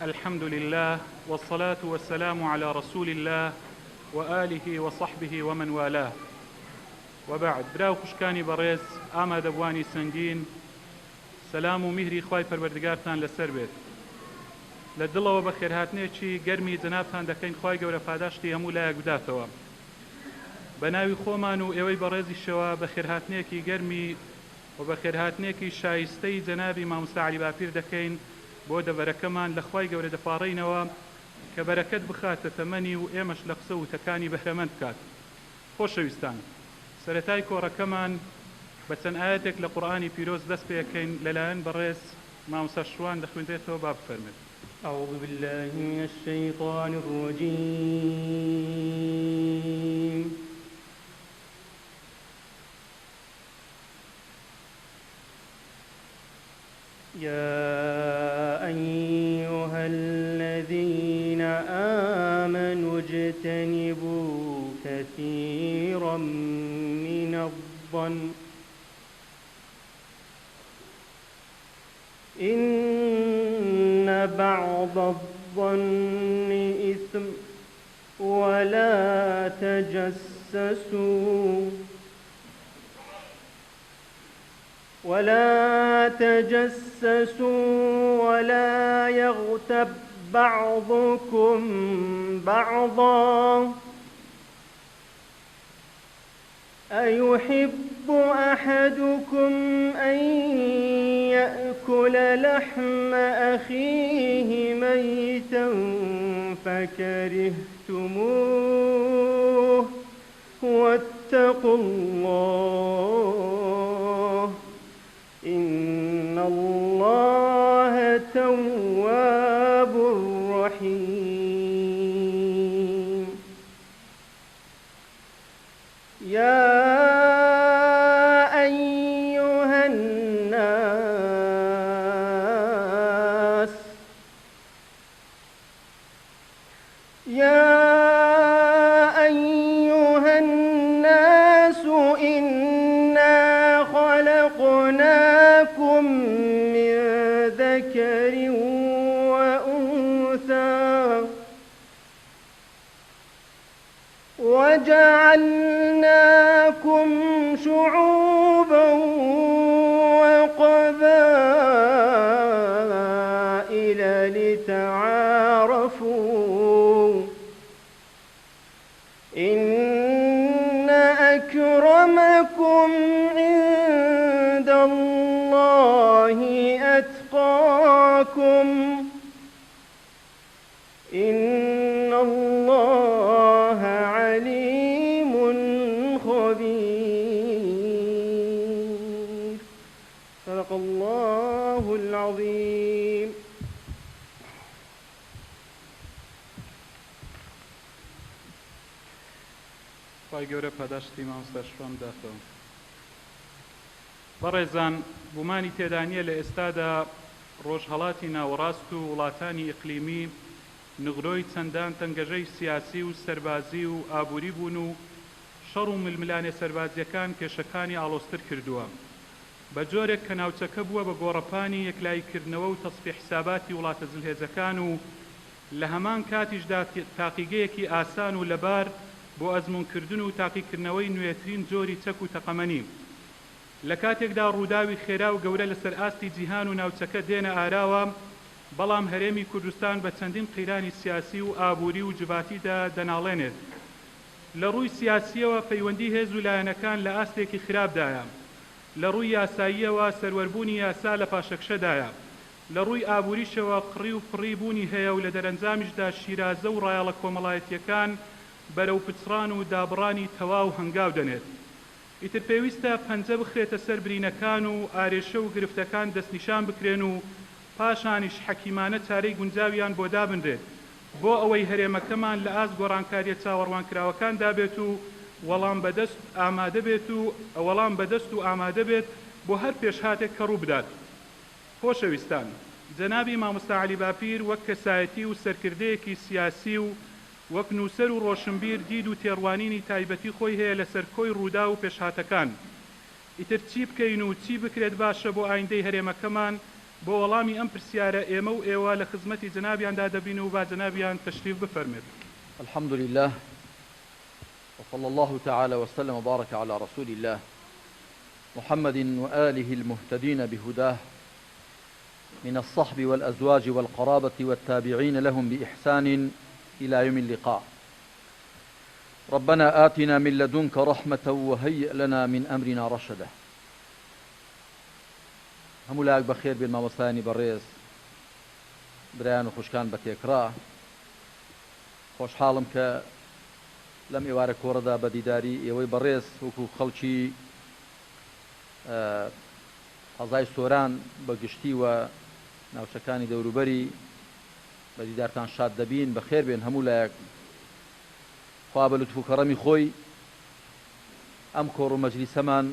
الحمد لله والصلاة والسلام على رسول الله وآله وصحبه ومن والاه وبعد. براو خوشکانی بەڕێز ئامادەبوانی سنگین، سەلام و میهری خوای پەروەردگارتان لەسەر بێت. لە دڵەوە بە خێرهاتنێکی گەرمی جەنابتان دەکەین، خوای گەورە پاداشتی هەموو لایەک بداتەوە. بە ناوی خۆمان و ئێوەی بەڕێزیشەوە بە خێرهاتنێکی گەرمی و بە خێرهاتنێکی شایستەی جەنابی مامۆستا عەلی باپیر دەکەین بۆ دەڤەرەکەمان لە خوای گەورە دەپاڕێینەوە کە بەرەکەت بخاتە تەمەنی و ئێمەش لە قسە و تەکانی بەهرەمەند بکات. خۆشەویستان، سەرەتای کۆڕەکەمان بە چەند ئاەتێک لە قورئانی پیرۆز دەست پێەکەین لەلایەن بەڕێز مامۆستا شوان دەخوێنرێتەوە. با بفەرمێت. أعوذ بالله من الشيطان الرجيم. يا أيها الذين آمنوا اجتنبوا كثيرا من الظن إن بعض الظن إثم ولا تجسسوا ولا يغتب بعضكم بعضا أيحب أحدكم أن يأكل لحم أخيه ميتا فكرهتموه واتقوا الله إن الله تواب رحيم. يا أيها الناس إنا خلقناكم من ذكر وأنثى وجعلناكم شعوبا وقبائل لتعارفوا إن أكرمكم عند الله أتقاكم إن الله عليم خبير. صدق الله العظيم. خوای گەورە پاداشتی مامۆستا شوان بداتەوە. بەڕێزان، بوومانی تێدا نییە لە ئێستادا ڕۆژهەڵاتی ناوەڕاست و وڵاتانی ئیقلیمی نغرۆی چەندان تەنگەژەی سیاسی و سەربازی و ئابووری بوون و شەڕ و ململانێ سەربازیەکان کێشەکانی ئاڵۆزتر کردووە بە جۆرێک کە ناوچەکە بووە بە گۆڕەپانی یەکلایکردنەوە و تەسفی حساباتی وڵاتە جلهێزەکان و لە هەمان کاتیشدا تاقیگەیەکی ئاسان و لەبار بۆ ئەزمونکردن و تاقیکردنەوەی نوێترین جۆری چەک و تەقەمەنی. لە کاتێکدا ڕووداوی خێرا و گەورە لەسەر ئاستی جیهان و ناوچەکە دێنە ئاراوە، بەڵام هەرێمی کوردستان بە چەندین قیرانی سیاسی و ئابووری و جواتیدا دەناڵێنێت. لە ڕووی سیاسیەوە پەیوەندی هێز و لایەنەکان لە ئاستێکی خراپدایە، لە ڕووی یاساییەوە سەروەربوونی یاسا لە پاشەکشەدایە، لە ڕووی ئابووریشەوە قڕی و فڕی بوونی هەیە و لە دەرەنجامیشدا شیرازە و ڕایەڵە کۆمەڵایەتیەکان بەرەو پچڕان و دابڕانی تەواو هەنگاو دەنێت. ئیتر پێویستە پەنجە بخرێتە سەر برینەکان و ئارێشە و گرفتەکان دەستنیشان بکرێن و پاشانیش حەکیمانە چارەی گونجاویان بۆ دابنرێت بۆ ئەوەی هەرێمەکەمان لە ئاست گۆڕانکاریە چاوەڕوانکراوەکان دابێت و وەڵام بەدەست و ئامادە بێت بۆ هەر پێشهاتێک کە ڕوو بدات. خۆشەویستان، جەنابی مامۆستا عەلی باپیر وەک کەسایەتی و سەرکردەیەکی سیاسی و وەک نووسەر و ڕۆشنبیر دید و تێڕوانینی تایبەتی خۆی هەیە لەسەر کۆی ڕوودا و پێشهاتەکان. ئیتر چی بکەین و چی بکرێت باشە بۆ ئایندەی هەرێمەکەمان بۆ وەڵامی ئەم پرسیارە ئێمە و ئێوە لە خزمەتی جەنابیاندا دەبین و با جەنابیان تەشریف بفەرمێت. الحمد لله وصلى الله تعالى وسلم وبارك على رسول الله محمد وآله المهتدين بهداه من الصحب والأزواج والقرابة والتابعين لهم بإحسان إلى يوم اللقاء. ربنا آتنا من لدنك رحمة وهيئ لنا من أمرنا رشدا. هم لاك بخير بالمامۆستایانی بەڕێز برایان و خوشکان بە تێکرا خۆشحاڵم کە لەم ئێوارە کۆڕەدا بە دیداری ئێوەی بەڕێز وەکو خەڵکی حەزای سۆران بە گشتی و ناوچەکانی دەوروبەری بە دیدارتان شاد دەبین بەخێر بێن هەموو لایەک خوا بە لوتف و کەڕەمی خۆی ئەم کۆڕ و مەجلیسەمان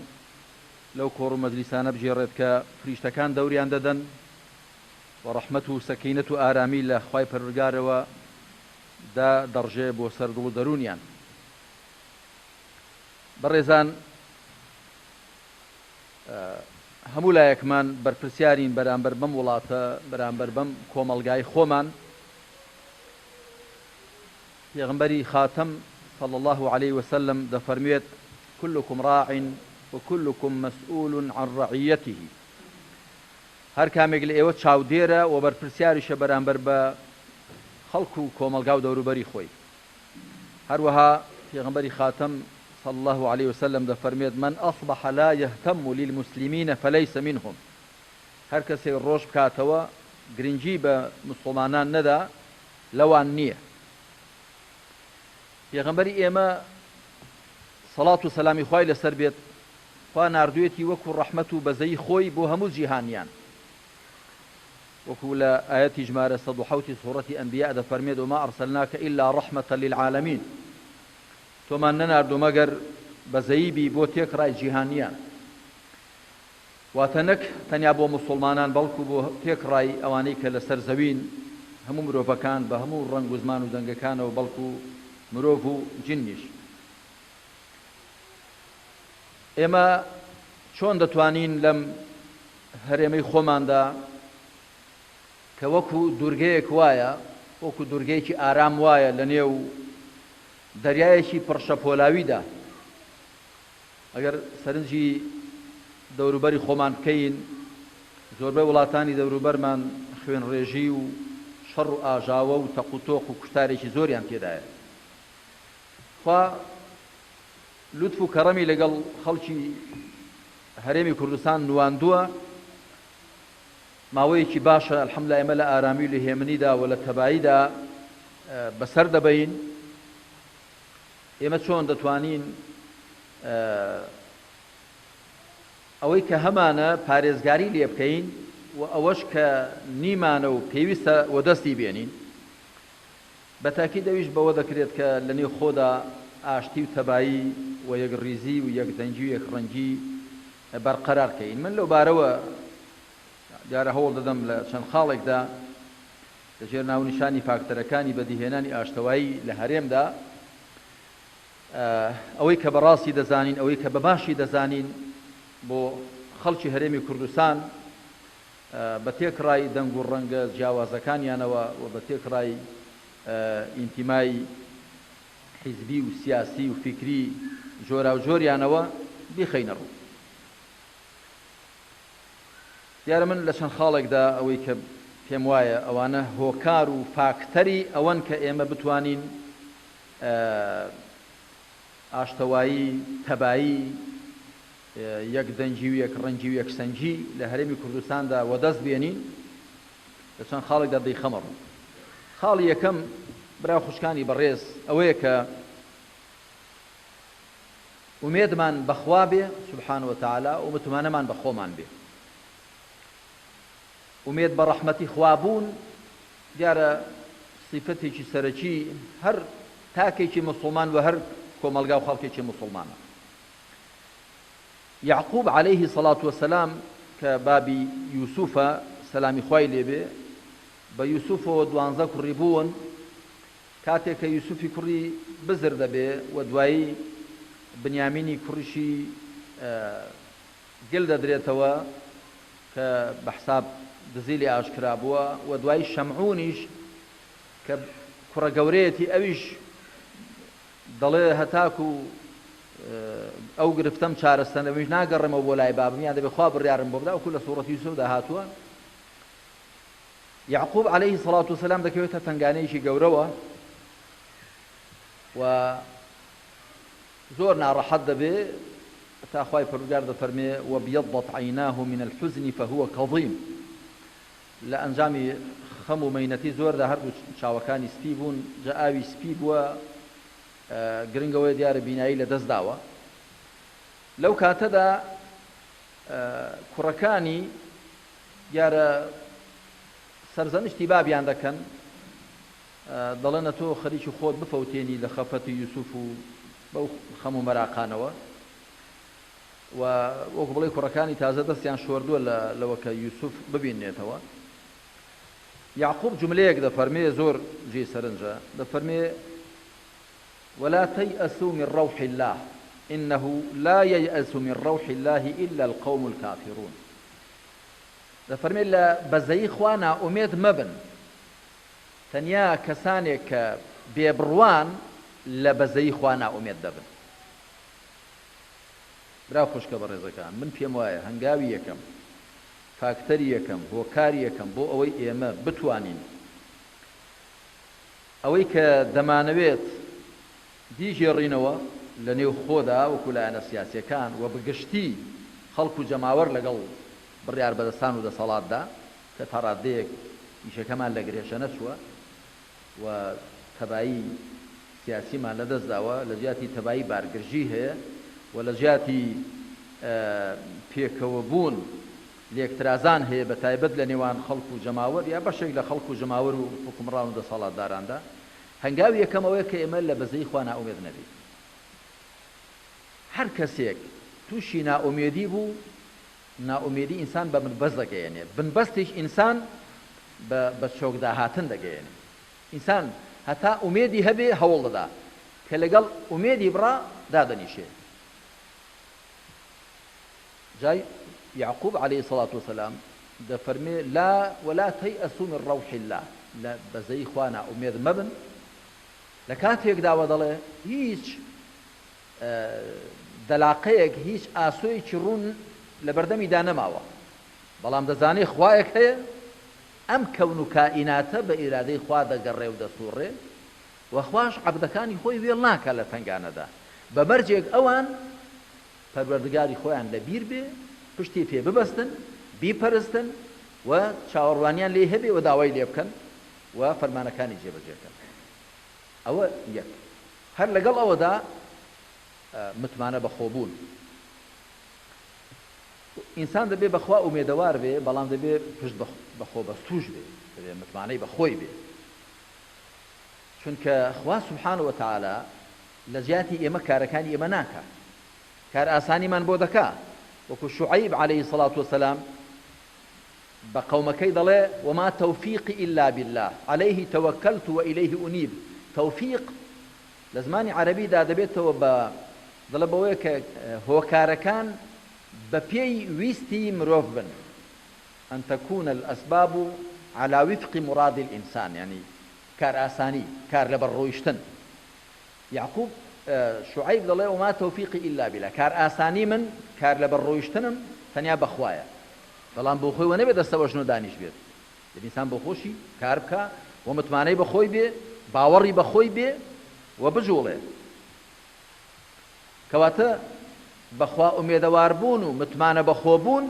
لەو کۆڕ و مەجلیسانە بژێڕێت کە فریشتەکان دەوریان دەدەن و ڕەحمەت و سەکینەت و ئارامی لە خوای پەروەردگارەوە دەڕژێ بۆ سەردڵ و دەرونیان. بەڕێزان هەموو لایەکمان بەرپرسیارین بەرامبەر بەم وڵاتە بەرامبەر بەم کۆمەڵگای خۆمان. پێغەمبەری خاتەم صلى الله عليه وسلم دەفەرموێت كلكم راع وكلكم مسؤول عن رعيته. هەر کامێک لە ئێوە چاودێرە و بەرپرسیاریشە بەرامبەر بە خەڵک و کۆمەلگا و دەوروبەری خۆی. هەروەها پێغەمبەری خاتەم صلى الله عليه وسلم دەفەرمێت من أصبح لا يهتم للمسلمين فليس منهم. هەر کەسێک ڕۆژ بکاتەوە گرنگی بە موسڵمانان نەدا لەوان نییە. پێغەمبەری ئێمە سەڵات و سەلامی خوای لەسەر بێت خوا ناردوێتی وەکو ڕەحمەت و بەزەی خۆی بۆ هەموو جیهانیان وەکو لە ئاەتی ژمارە 107 سوورەتی ئەنبیا دەفەرمێت وما ئەرسەلناکە إلا رەحمەة للعالمین. تۆمان نەناردوو مەگەر بەزەییبی بۆ تێکڕای جیهانیان واتە نەک تەنیا بۆ موسڵمانان بەڵکو بۆ تێکڕای ئەوانەی کە لەسەر زەوین هەموو مرۆڤەکان بە هەموو ڕەنگ و زمان و دەنگەکانەوە بەڵکو مرۆڤ و جنیش. ئێمە چۆن دەتوانین لەم هەرێمەی خۆماندا کە وەکو دوورگەیەک وایە وەکو دوورگەیەکی ئارام وایە لە نێو دەریایەکی پڕشەپۆلاویدا ئەگەر سەرنجی دەوروبەری خۆمان بکەین زۆربەی وڵاتانی دەوروبەرمان خوێن ڕێژی و شەڕ و ئاژاوە و تەق و تۆق و کوشتارێکی زۆریان تێدایە. خوا لوتف و کەڕەمی لەگەڵ خەڵکی هەرێمی کوردستان نواندووە ماوەیەکی باشە ئەلحەمدولیلا ئێمە لە ئارامی و لە هێمنیدا و لە تەباییدا بەسەر دەبەین. ئێمە چۆن دەتوانین ئەوەی کە هەمانە پارێزگاری لێ بکەین و ئەوەش کە نیمانە و پێویستە وەدەستی بێنین. بە تاکید ئەویش بەوە دەکرێت کە لە نێو خۆدا ئاشتی و تەبایی و یەکڕیزی و یەکدەنگی و یەکڕەنگی بەرقەرار بکەین. من لەو بارەوە دیارە هەوڵ دەدەم لە چەند خاڵێکدا لەژێر ناونیشانی فاکتەرەکانی بەدیهێنانی ئاشتەوایی لە هەرێمدا ئەوەی کە بەڕاستی دەزانین ئەوەی کە بەباشی دەزانین بۆ خەڵکی هەرێمی کوردستان بە تێکڕای دەنگ و ڕەنگە جیاوازەکانیانەوە و بە تێکڕای ئینتیمای حیزبی و سیاسی و فکری جۆرا و جۆریانەوە بیخەینە ڕوو. دیارە من لە چەند خاڵێکدا ئەوەی کە پێم وایە ئەوانە هۆکار و فاکتەری ئەوەن کە ئێمە بتوانین ئاشتەوایی تەبایی یەکدەنگی و یەکڕەنگی و یەکسەنگی لە هەرێمی کوردستاندا وەدەست بێنین لە چەند خاڵێکدا دەیخەمە ڕوو. خاڵی یەکەم برا خوشکانی بەڕێز ئەوەیە کە ئومێدمان بەخوا بێ سوبحانه وتعالى و متمانەمان بە خۆمان بێ. ئومێد بە ڕەحمەتی خوابوون دیارە صیفەتێکی سەرەکی هەر تاکێکی موسڵمان و هەر کۆمەلگا و خەڵکێکی موسڵمانە. یعقوب عليه الصلاة والسلام کە بابی یوسوفە سەلامی خوای لێبێ بە یوسوفەوە 12 کوڕی بوون کاتێک کە یوسوفی کوڕی بزر دەبێ و دوایی بنیامینی کوڕیشی گل دەدرێتەوە کە بە حساب دزی لێ ئاشکرا بووە و دوای شەمعونیش کە کوڕە گەورەیەتی ئەویش دەڵێ هەتاکو ئەو گرفتەم چارەسەنەوەیش ناگەڕێمەوە بۆ لای بابمیان دەبێت خوا بڕیارم بۆ بدا وەکو لە سوورەتی یوسوفدا هاتووە. یعقوب عەلەیهی سەڵات وسەلام دەکەوێتە تنگانەیەکی گەورەوە و زۆر ناڕەحەت دەبێ تا خوای پەروەردگار دەفەرمێ وەبیەضەت عەیناه من الحزن فهو کەظیم. لە ئەنجامی خەم و مەینەتی زۆردا هەردوو چاوەکانی سپی بوون، جا ئاوی سپی بووە، گرنگەوەی دیارە بینایی لە دەست داوە. لەو کاتەدا کوڕەکانی دیارە سەرزەنشتی بابیان دەکەن، دەڵێنە تۆ خەریکی خۆت بفەوتێنی لە خەفەتی یوسوف و بەو خەم و مەراقانەوە و وەکو بڵێ کوڕەکانی تازە دەستیان شۆردووە لەوە کە یوسوف ببینێتەوە. یعقوب جملەیەک دەفەرمێ زۆر جێ سەرنجە، دەفەرمێ ولا تيأسوا من روح الله إنه لا ييأس من روح الله إلا القوم الكافرون. دەفەرمێ لە بەزەیی خوا نائومێد مەبن، تەنیا کەسانێک کە بێبڕوان لە بەزەیی خوا نائومێد دەبن. برا خوشکە بەڕێزەکان، من پێم وایە هەنگاوی یەکەم فاکتەری یەکەم هۆکاری یەکەم بۆ ئەوەی ئێمە بتوانین ئەوەی کە دەمانەوێت دیژێڕینەوە لە نێو خۆدا وەکو لایەنە سیاسیەکان و بەگشتی خەڵک و جەماوەر لەگەڵ بڕیار بەدەستان و دەسەڵاتدا کە تا ڕادەیەک ئیشەکەمان لە گرێشە نەچووە و تەبایی سیاسیمان لەدەست داوە، لە جیاتی تەبایی بارگرژی هەیە و لە جیاتی پێکەوەبوون لێکترازان هەیە بە تایبەت لە نێوان خەڵک و جەماوەر یا بەشێک لە خەڵک و جەماوەر و حکومڕان و دەسەڵاتداراندا. هەنگاوی یەکەم ئەوەیە کە ئێمە لە بەزەی خوا نائومێد نەبین. هەر کەسێک تووشی نائومێدی بوو، نائومێدی ئینسان بە بنبەست دەگەیەنێ، بنبەستیش ئینسان بە چۆکداهاتن دەگەیەنێ. ئینسان هەتا ئومێدی هەبێ هەوڵ دەدا کە لەگەڵ ئومێدی بڕا دادەنیشێ. جای یعقوب عەلەیهی الصەڵاتو وەسەلام دەفەرمێ لا ولا تەیئەسوا من ڕەوحی الله، لە بەزەی خوا نائومێد مەبن. لە کاتێکداوە دەڵێ هیچ دەلاقەیەک هیچ ئاسۆیەکی ڕوون لە بەردەمیدا نەماوە، بەڵام دەزانێ خوایەک هەیە، ئەم کەون و کائیناتە بە ئیرادەی خوا دەگەڕێ و دەسووڕێ و خواش عەبدەکانی خۆی وێڵ ناکات لە تنگانەدا. بە بەرجێک ئەوان پەروەردگاری خۆیان لەبیر بێ، پشتی پێ ببەستن، بیپەرستن و چاوەڕوانیان لێ هەبێ و داوای لێ بکەن و فەرمانەکانی جێبەجێکەن. ئەوە یەک. هەر لەگەڵ ئەوەدا متمانە بەخۆبوون. ئینسان دەبێ بەخوا ئومێدەوار بێ، بەڵام دەبێ پشت بەخۆ بەستوش بێ، دەبێ متمانەی بەخۆی بێ، چونکە خوا سوبحانە وتەعالا لە جیاتی ئێمە کارەکانی ئێمە ناکات، کار ئاسانیمان بۆ دەکا. وەکو شوعەیب عەلەیهی سەڵات وەسەلام بە قەومەکەی دەڵێ وما تەوفیقی ئیلا بالله عەلەیهی تەوەکەلت وئیلەیهی ئونیب. تەوفیق لە زمانی عەرەبیدا دەبێتەوە بە دەڵێ بەوەیە کە هۆکارەکان بە پێی ویستی مرۆڤ بن، ئەن تەکونە الئەسباب عەلا وفقی مراد الئینسان، یعنی کار ئاسانی، کار لەبەر ڕۆیشتن. یعقوب شوعەیب دەڵێ وما تەوفیقی ئیلا بالله، کار ئاسانی من، کار لەبەر ڕۆیشتنم تەنیا بەخوایە، بەڵام بۆ خۆی وە نەبێت دەستەوەژن و دانیش بێت. دەبێت ئینسان بۆ خۆشی کار بکە و متمانەی بەخۆی بێ، باوەڕی بەخۆی بێ و بجوڵێ. کەواتە بەخوا ئومێدەوار بوون و متمانە بەخۆبوون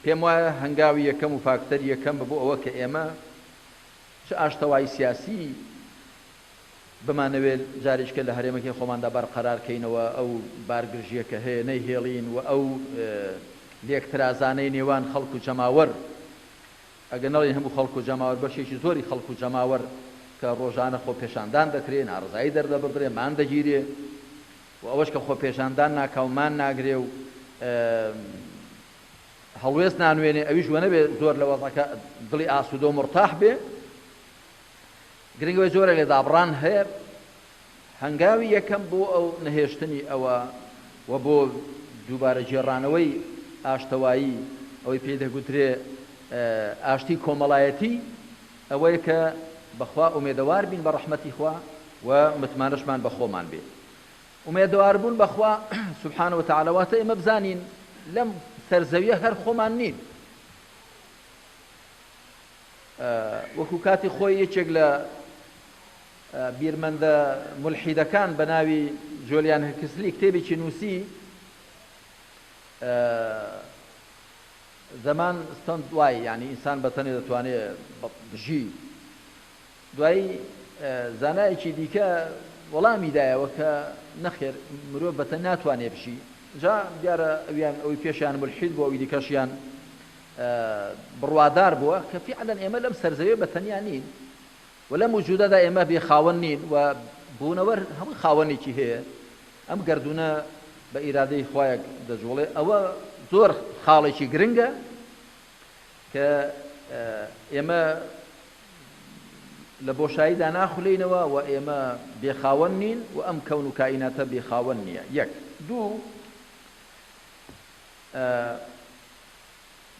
پێم وایە هەنگاوی یەکەم و فاکتەری یەکەم بۆ ئەوە کە ئێمە چ ئاشتەوای سیاسی بمانەوێت جارێککە لە هەرێمەکەی خۆماندا بەرقەرارکەینەوە، ئەو بارگرژیە کە هەیە نەیهێڵین و ئەو لێکترازانەی نێوان خەڵک و جەماوەر، ئەگە نەڵێن هەموو خەڵک و جەماوەر، بەشێکی زۆری خەڵک و جەماوەر کە ڕۆژانە خۆ پێشاندان دەکرێت، ناڕزایی دەردەبڕێ، مان دەگیرێ و ئەوەش کە خۆ پێشاندان ناکاومان ناگرێ و هەڵوێست نانوێنێ، ئەویش وە نەبێ زۆر لە وەزەکە دڵی ئاسوودە و مرتاح بێ. گرنگەوەی زۆرە لێدابڕان هەیە. هەنگاوی یەکەم بۆ ئەو نەهێشتنی ئەوە و بۆ دووبارە جێڕانەوەی ئاشتەوایی ئەوەی پێی دەگوترێ ئاشتی کۆمەڵایەتی ئەوەیە کە بەخوا ئومێدەوار بین بە ڕەحمەتی خوا و متمانەشمان بە خۆمان بێ. ئومێدەوار بوون بەخوا سوبحانەه وتەعالە واتە ئێمە بزانین لەم سەرزەویە هەر خۆمان نین. وەکو کاتی خۆی یەکێک لە بیرمەندە مولحیدەکان بە ناوی جۆلیان هەرکسلی کتێبێکی نووسی زەمان ستەند دوای یعنی ئینسان بەتەنێ دەتوانێت بژی دوایی زانایەکی دیکە وەڵامی دایەوە کە نەخێر مرۆڤ بەتەن ناتوانێت بژی جا دیارە ئەویان ئەوی پێشیان مولحید بووە ئەوی دیکەشیان بڕوادار بووە کە فیعلەن ئێمە لەم سەرزەویە بەتەنیا نین و لەم وجودەدا ئێمە بێ خاوەن نین و بوونەوە هەموو خاوەنێکی هەیە ئەم گەردونە بە ئیرادەی خوایەک دەجوڵێ ئەوە زۆر خاڵێکی گرنگە کە ئێمە لە بۆشاییدا ناخولینەوە و ئێمە بێخاوەن نین و ئەم کەون و کائیناتە بێخاوەن نییە. یەک دوو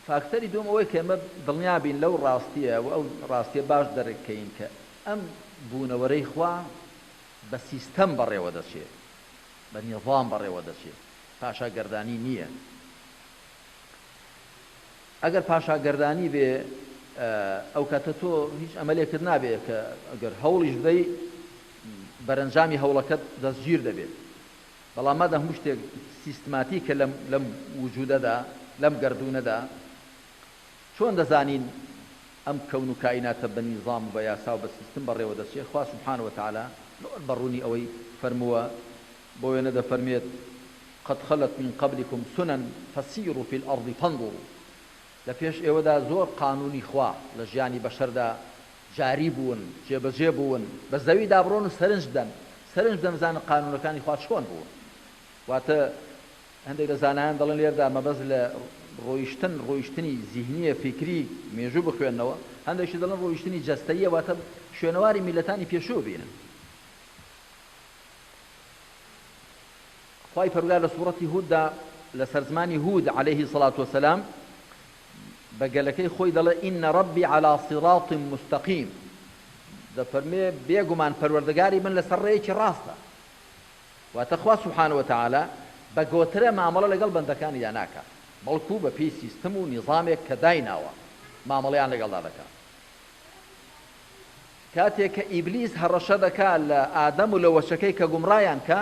فاکتەری دوم ئەوەی کە ئێمە دڵنیابین لەو ڕاستیە و ئەو ڕاستیە باش دەرەکەین کە ئەم بوونەوەرەی خوا بە سیستەم بەڕێوە دەچێت بە نیظام بەڕێوە دەچێت پاشاگەردانی نییە. ئەگەر پاشاگەردانی بێ ئەو کاتە تۆ هیچ ئەمەلێکت نابێت کە ئەگەر هەوڵیش بدەی بەرەنجامی هەوڵەکەت دەستگیر دەبێت. بەڵام مادام هەموو شتێک سیستماتیکە لەم وجودەدا لەم گەردونەدا چۆن دەزانین ئەم کەون و کائیناتە بە نیظام و بە یاسا و بە سیستم بەڕێوە دەچێت؟ خوا سوبحانه وتعالى زۆر بەڕوونی ئەوەی فەرمووە بۆ وێنە دەفەرمێت قد خلت من قبلكم سنن فسيروا في الأرض فانظروا. لە پێش ئێوەدا زۆر قانونی خوا لە ژیانی بەشەردا جاری بوون جێبەجێ بوون بە زەویدا بڕۆن و سەرنج دەمزانن قانونەکانی خوا چۆن بوون. واتە هەندێک لە زانایان دەڵێن لێردا مەبەست لە ڕۆیشتنی زیهنیە فیکری مێژوو بخوێنەوە، هەندێکی دەڵێن ڕۆیشتنی جەستەییە واتە شوێنەواری میلەتانی پێشوو بینن. خوای پەروەردگار لە سوورەتی هوددا لە سەرزمانی هود عەلەیهی سەڵات وەسەلام بە گەلەکەی خۆی دەڵێ ئین ڕەبی عەلا صیڕاط مستەقیم، دەفەرمێ بێگومان پەروەردگاری من لەسەر ڕێیەکی ڕاستە. واتە خوا سوبحانه وتعالى بە گۆترە مامەڵە لەگەڵ بەندەکانیدا ناکات، بەڵکو بە پێی سیستم و نیظامێک کە دایناوە مامەڵەیان لەگەڵدا دەکات. کاتێک کە ئیبلیس هەڕەشە دەکات لە ئادەم و لە وەشەکەی کە گومڕایان کە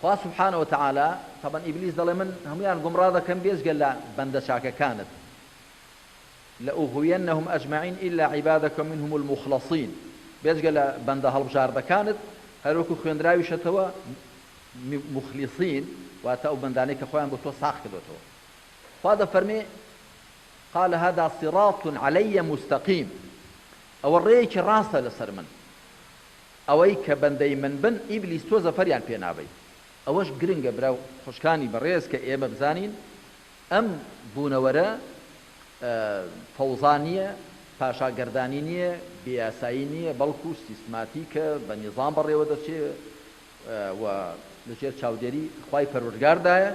خوا سبحانه وتعالى طبعا إبليس دەڵێ من هەمویان گومڕا دەکەم بێجگە لە بەندە چاکەکانت لأغوينهم أجمعين إلا عبادك منهم المخلصين، بێجگە لە بەندە هەڵبژاردەکانت هەروەکو خوێندراویشەتەوە مخلصين واتە ئەو بەندانەی کە خۆیان بۆ تۆ ساخ کردوتەوە. خوا دەفەرمێ قال هذا صراط علي مستقيم، ئەوە ڕێیەکی ڕاستە لەسەر من، ئەوەی کە بەندەی من بن ئیبلیس تۆ زەفەریان پێ نابەی. ئەوەش گرنگە براو خوشکانی بەڕێز کە ئێمە بزانین ئەم بوونەوەرە فەوزا نییە، پاشاگەردانی نییە، بیاسایی نییە، بەڵکو سیستماتیکە بە نیظام بەڕێوە دەچێت و لەژێر چاودێری خوای پەروەردگاردایە.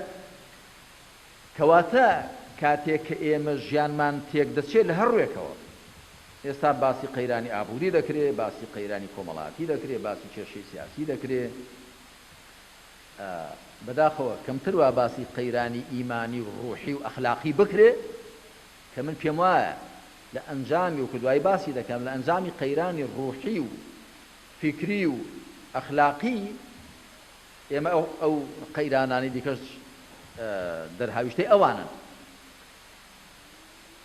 کەواتە کاتێک کە ئێمە ژیانمان تێک دەچێت لە هەر ڕوێکەوە، ئێستا باسی قەیرانی ئابووری دەکرێت، باسی قەیرانی کۆمەڵایەتی دەکرێت، باسی کێشەی سیاسی دەکرێت، بەداخەوە کەمتر وا باسی قەیرانی ئیمانی و ڕوحی و ئەخلاقی بکرێت کە من پێم وایە لە ئەنجامی و کردوای باسی دەکەم لە ئەنجامی قەیرانی ڕوحی و فکری و ئەخلاقی ئێمە ئەو قەیرانانی دیکەش دەرهاویشتەی ئەوانن.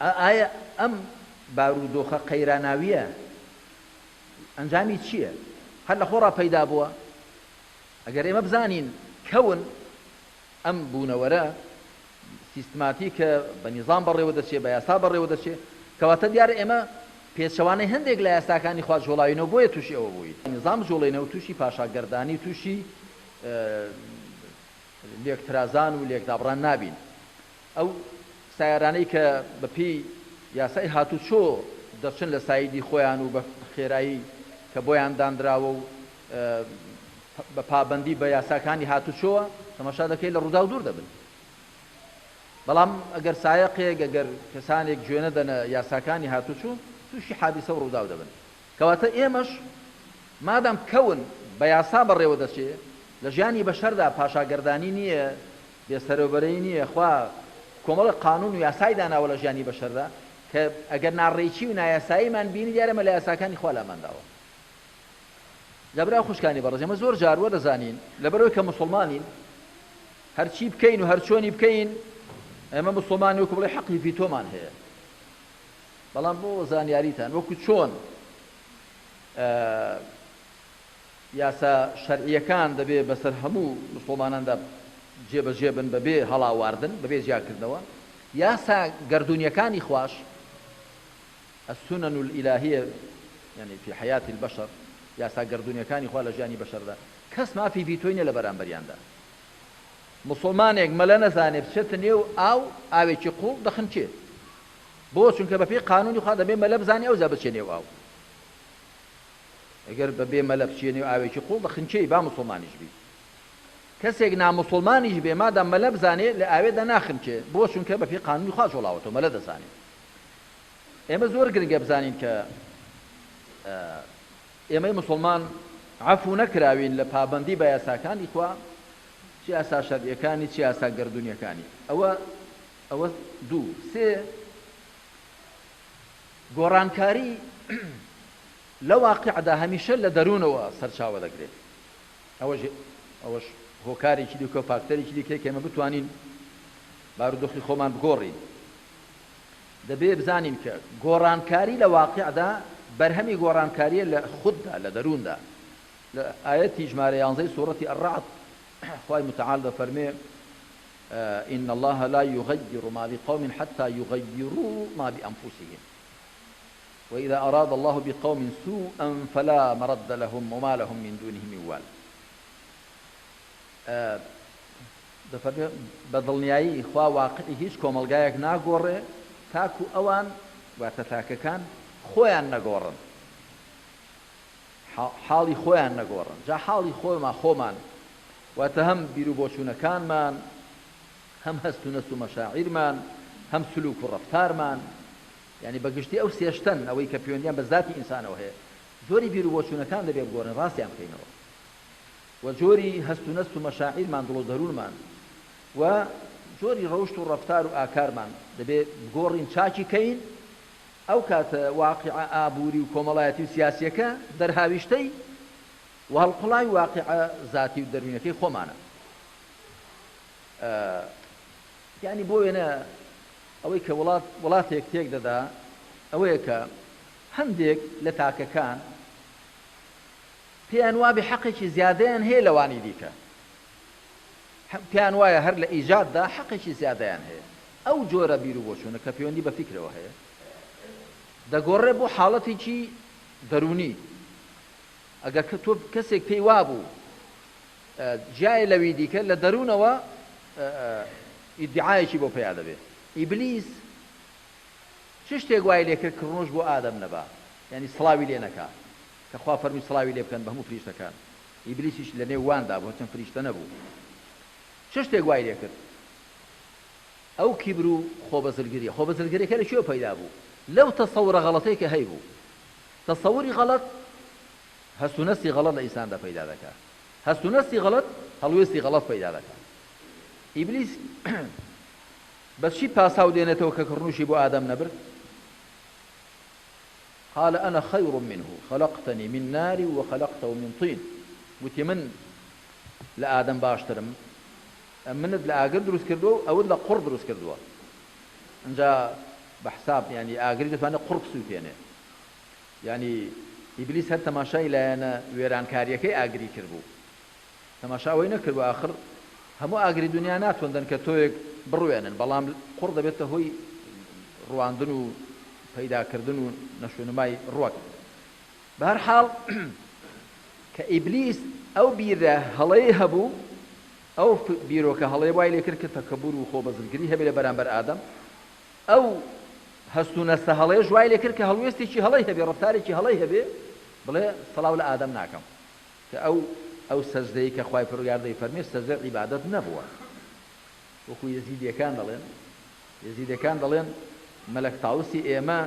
ئایا ئەم بارودۆخە قەیراناویە ئەنجامی چییە؟ هەر لە خۆڕا پەیدا بووە؟ ئەگەر ئێمە بزانین کەون ئەم بوونەوەرە سیستماتیکە بە نیظام بەڕێوە دەچێت، بە یاسا بەڕێوە دەچێت، کەواتە دیارە ئێمە پێچەوانەی هەندێک لە یاساکانی خوا جۆڵاوینەوە بۆیە تووشی ئەوە بووین. نظام جۆڵێنەوە تووشی پاشاگەردانی تووشی لێکترازان و لێکدابڕان نابین. ئەو سایارانەی کە بەپێی یاسای هاتوچۆ دەچن لە سایدی خۆیان و بە خێرایی کە بۆیان دانراوە و بە پابەندی بە یاساکانی هاتوچۆوە تەماشا دەکەی لە ڕوودا و دوور دەبن. بەڵام ئەگەر سایەقێک ئەگەر کەسانێک گوێنە دەنە یاساکانی هاتوچوو تووشی حادیسە و ڕووداو دەبن کەواتە ئێمەش مادام کەون بە یاسا بەڕێوە دەچێ لە ژیانی بەشەردا پاشاگەردانی نییە بێسەرۆبەرەی نییە خوا کۆمەڵی قانون و یاسای داناوە لە ژیانی بەشەردا کە ئەگەر ناڕێکی و نایاساییمان بینی دیارەمە لە یاساکانی خوا لامانداوە لەبرا خوشکانی بەڕێز ئێمە زۆر جار وەرەزانین لەبەرەوەی کە مسڵمانین هەرچی بکەین و هەرچۆنی بکەین ئێمە مسڵمانی وەکو بڵێ حەقی ڤیتۆمان هەیە بەڵام بۆ زانیاریتان وەکو چۆن یاسا شەرعیەکان دەبێ بەسەر هەموو مسڵماناندا جێبەجێ بن بەبێ هەڵاواردن بەبێ جیاکردنەوە یاسا گەردونیەکانی خوش السنن الإلهية يعني في حياة البشر یاسا گەردونیەکانی خوا لە ژیانی بەشەردا کەس مافی ڤیتۆی نییە لە بەرامبەریاندا مسلمانێک مەلە نەزانێ بچێتە نێو ئاو ئاوێکی قوڵ دەخنچێ بۆ چونکە بەپێی قانونی خوا دەبێ مەلە بزانێ ئەوجا بچێ نێو ئاو ئەگەر بەبێ مەلە بچێ نێو ئاوێکی قوڵ دەخنچێ با مسلمانیش بی کەسێک نامسڵمانیش بێ مادام مەلە بزانێ لە ئاوێدا ناخنچێ بۆ چونکە بەپێی قانونی خوا جۆڵاوەتەوە مەلە دەزانێ ئێمە زۆر گرنگە بزانین کە ئێمەی مسلمان عەفو نەکراوین لە پابەندی بە یاساکانی خوا چی یاسا شەرعیەکانی چی یاسا گەردونیەکانی ئەوە دوو سێ گۆڕانکاری لە واقعدا هەمیشە لە دەروونەوە سەرچاوە دەگرێت ئەوەش هۆکارێکی دیکە فاکتەرێکی دیکە کە ئێمە بتوانین بارودۆخی خۆمان بگۆڕین دەبێ بزانین کە گۆڕانکاری لە واقعدا بەرهەمی گۆڕانکاریە لە خوددا لە دەرووندا لە ئاەتی ژمارە 11 سوورەتی الرعد خوای متعال دەفەرمێ إن الله لا يغير ما بقوم حتى يغيروا ما بأنفسهم وإذا أراد الله بقوم سوءا فلا مرد لهم وما لهم من دونه من وال بەدڵنیایی خوا واقعی هیچ کۆمەلگایەک ناگۆڕێ تاکو ئەوان واتە تاکەکان خۆیان نەگۆڕن حاڵی خۆیان نەگۆڕن جا حاڵی خۆمان واتە هەم بیر و بۆچوونەکانمان هەم هەست و نەست و مەشاعیرمان هەم سلوک و ڕەفتارمان یعنی بەگشتی ئەو سێشتن ئەوەی کە پەیوەندیان بە ذاتی ئینسانەوە هەیە زۆری بیر و بۆچوونەکان دەبێ بگۆڕن ڕاستیان بکەینەوە و جۆری هەست و نەست و مەشاعیرمان دڵ و دەروونمان و جۆری ڕەوشت و ڕەفتار و ئاکارمان دەبێت بگۆڕین چاکی کەین ئەو کاتە واقعە ئابووری و کۆمەڵایەتی و سیاسیەکە دەرهاویشتەی و هەڵقڵای واقعە ذاتی و دەروونەکەی خۆمانە یعنی بۆ وێنە ئەوەی کە وڵاتێک تێک دەدا ئەوەیە کە هەندێک لە تاکەکان پێیان وابێ حەقێکی زیادەیان هەیە لەوانی دیکە پێیان وایە هەر لە ئیجاددا حەقێکی زیادەیان هەیە ئەو جۆرە بیر و بۆچوونە کە پەیوەندی بە فیکرەوە هەیە دەگۆڕێ بۆ حاڵەتێکی دەرونی ئەگەر کە تۆ کەسێک پێی وابوو جیای لەوی دیکە لە دەروونەوە ئیدعایەکی بۆ پێیا دەبێت ئیبلیس چ شتێک وای لێکرد کڕنۆش بۆ ئادەم نەبا یعنی سڵاوی لێ نەکا کە خوا فەرمی سڵاوی لێ بکەن بە هەموو فریشتەکان ئیبلیسیش لە نێو واندا بۆ چەند فریشتە نەبوو چ شتێک وای لێ کرد ئەو کیبر و خۆبەزلگریەکە لەکوێ پەیدا بوو لەو تەسەورە غەڵەتەی کە هەی بوو تەسەوری غەڵەت هەست و نەستی غەڵەت لە ئینساندا پەیدا دەکات هەست و نەستی غەڵەت هەڵوێستی غەڵەت پەیدا دەکات ئیبلیس بەچی پاساو دێنێتەوە کە کڕنوشی بۆ ئادەم نەبرد قال أنا خير منه خلقتني من نار وخلقته من طين وتي من لآدم باشترم منت لآگر دروست کردو او لقر دروست کردو انجا بحساب يعني آگری دفعنا قرب سوتينه يعني إبليس هر تماشای لاینا ویران کاریەکەی ئاگری کردبوو تەماشاوەی نەکردو آخر هەموو ئاگری دنیا ناتوەندن کە تۆیەک بڕوێنن بەڵام قوڕ دەبێتە هۆی ڕواندن و پەیداکردن و نەشونمای ڕوەک بە هەر حاڵ کە ئیبلیس ئەو بیرە هەڵەیە هەبوو ئەو بیرۆکە هەڵەیە وای لێ کرد کە تەکەبور و خۆبەزلگری هەبێ لە بەرامبەر ئادەم ئەو هەست و نەستە هەڵەیە ژوای لێ کرد کە هەڵوێستێکی هەڵەی هەبێ ڕەفتارێکی هەڵەی هەبێ بڵێ سەڵاو لە ئادەم ناکەم کە ئەو سەجدەی کە خوای پەروەردگار دەیفەرمێ سەجدە عیبادەت نەبووە وەکو یەزیدیەکان دەڵێن یەزیدەکان دەڵێن مەلەک تاوسی ئێمە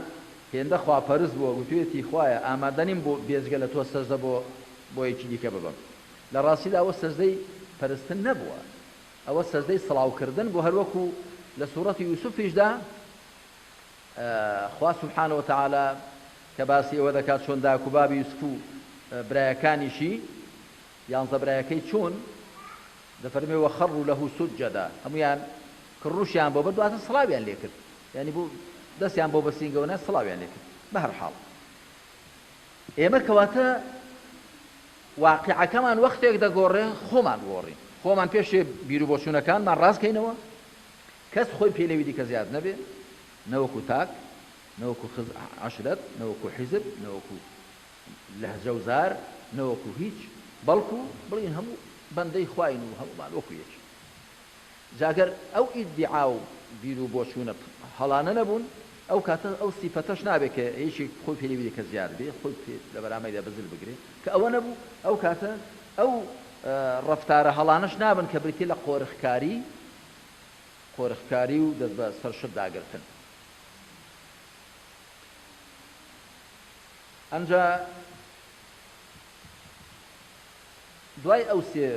هێندە خواپەرست بووە گوتوێتی خوایە ئامادەنیم بۆ بێجگە لە تۆ سەجدە بۆ یەکی دیکە ببەم لە ڕاستیدا ئەوە سەجدەی پەرستن نەبووە ئەوە سەجدەی سڵاوکردن بۆ هەروەکو لە سوورەتی یوسوفیشدا خوا سبحانه وتعالى کە باسی ئەوە دەکات چۆن داک و بابی یوسف و برایەکانیشی یانزە برایەکەی چوون دەفەرمێ وەخەڕوا لەه سوجەدا هەمویان کڕوشیان بۆ بە دواتر سڵاویان لێ کرد یعنی بوو دەستیان بۆ بەسینگەوە سڵاویان لێ کرد بە هەر حاڵ ئێمە کەواتە واقعەکەمان وەختێک دەگۆڕێ خۆمان گۆڕین خۆمان پێشێ بیر و بۆچوونەکانمان ڕاستکەینەوە کەس خۆی پێلەوی دیکە زیاد نەبێ نەوەکو تاک نەوەکو عەشرەت نەوەکو حیزب نەوەکو لەهجە و زار نەوەکو هیچ بەڵکو بڵین هەموو بەندەی خواین و هەموومان وەکو یەک جاگەر ئەو ئیدعا و بیر و بۆچوونە هەڵانە نەبوون ئەو کاتە ئەو سیفەتەش نابێت کە هیچی خۆی پێلەوی دیکە زیاد بێ خۆی لە بەرامەیدا بەزل بگرێت کە ئەوە نەبوو ئەو کاتە ئەو ڕەفتارە هەڵانەش نابن کە بریتێ لە قۆرخکاری و دەست بە سەرشت داگرتن ئەنجا دوای ئەو سێ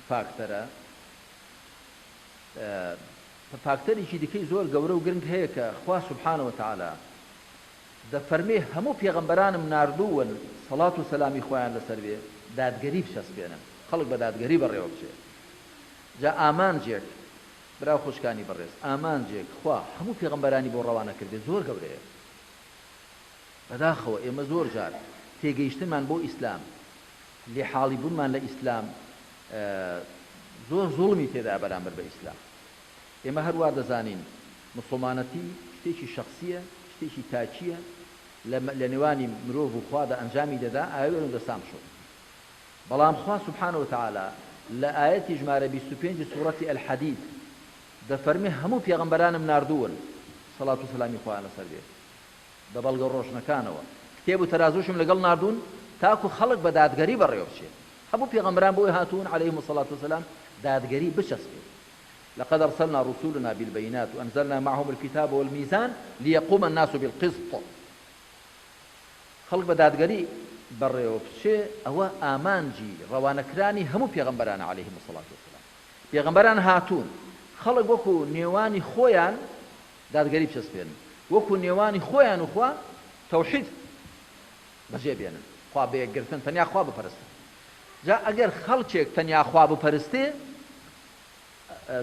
فاکتەرە فاکتەرێکی دیکەی زۆر گەورە و گرنگ هەیە کە خوا سبحانه وتعالى دەفەرمێ هەموو پێغەمبەرانم ناردوون سەڵات و سەلامی خۆیان لەسەر بێ دادگەری بچەسبێنن خەڵک بە دادگەری بەڕێوە بچێت جا ئامانجێک براو خوشکانی بەڕێز ئامانجێک خوا هەموو پێغەمبەرانی بۆ ڕەوانە کردێ زۆر گەورەیە بەداخەوە ئێمە زۆر جار تێگەیشتنمان بۆ ئیسلام لێ حاڵی بوونمان لە ئیسلام زۆر زوڵمی تێدا بەرامبەر بە ئیسلام ئێمە هەروە دەزانین مسلمانەتی شتێکی شخصیە شتێکی تاچیە لە نێوانی مرۆڤ و خوادا ئەنجامی دەدا ئاوێن و دەسام شۆ بەڵام خوا سبحانه وتعالى لە ئاەتی ژمارە 25 سوورەتی الحەدید دەفەرمێ هەموو پێغەمبەرانم ناردوون سەڵات و سەلامی خۆیان لەسەر بێ بە بەڵگە ڕۆشنەکانەوە کتێب و تەرازوشم لەگەڵ ناردوون تاکو خەڵک بە دادگەری بەڕێوە بچێت هەموو پێغەمبەران بۆی هاتوون عەلەیهیم الصەلاة وسەلام دادگەری بچەسبێت لقد أرسلنا رسولنا بالبينات وأنزلنا معهم الكتاب والميزان ليقوم الناس بالقسط خلق بدادگەری بەڕێوە بچێ ئەوە ئامانجی ڕەوانەکرانی هەموو پێغەمبەران عەلەیهیم الصەلاة وسەلام پێغەمبەران هاتوون خەڵک وەکو نێوانی خۆیان دادگەری بچەسبێنن وەکو نێوانی خۆیان و خوا تەوحید بەجێبێنن خوا بەیەکگرتن تەنیا خوا بپەرستن جا ئەگەر خەڵکێک تەنیا خوا بپەرستێ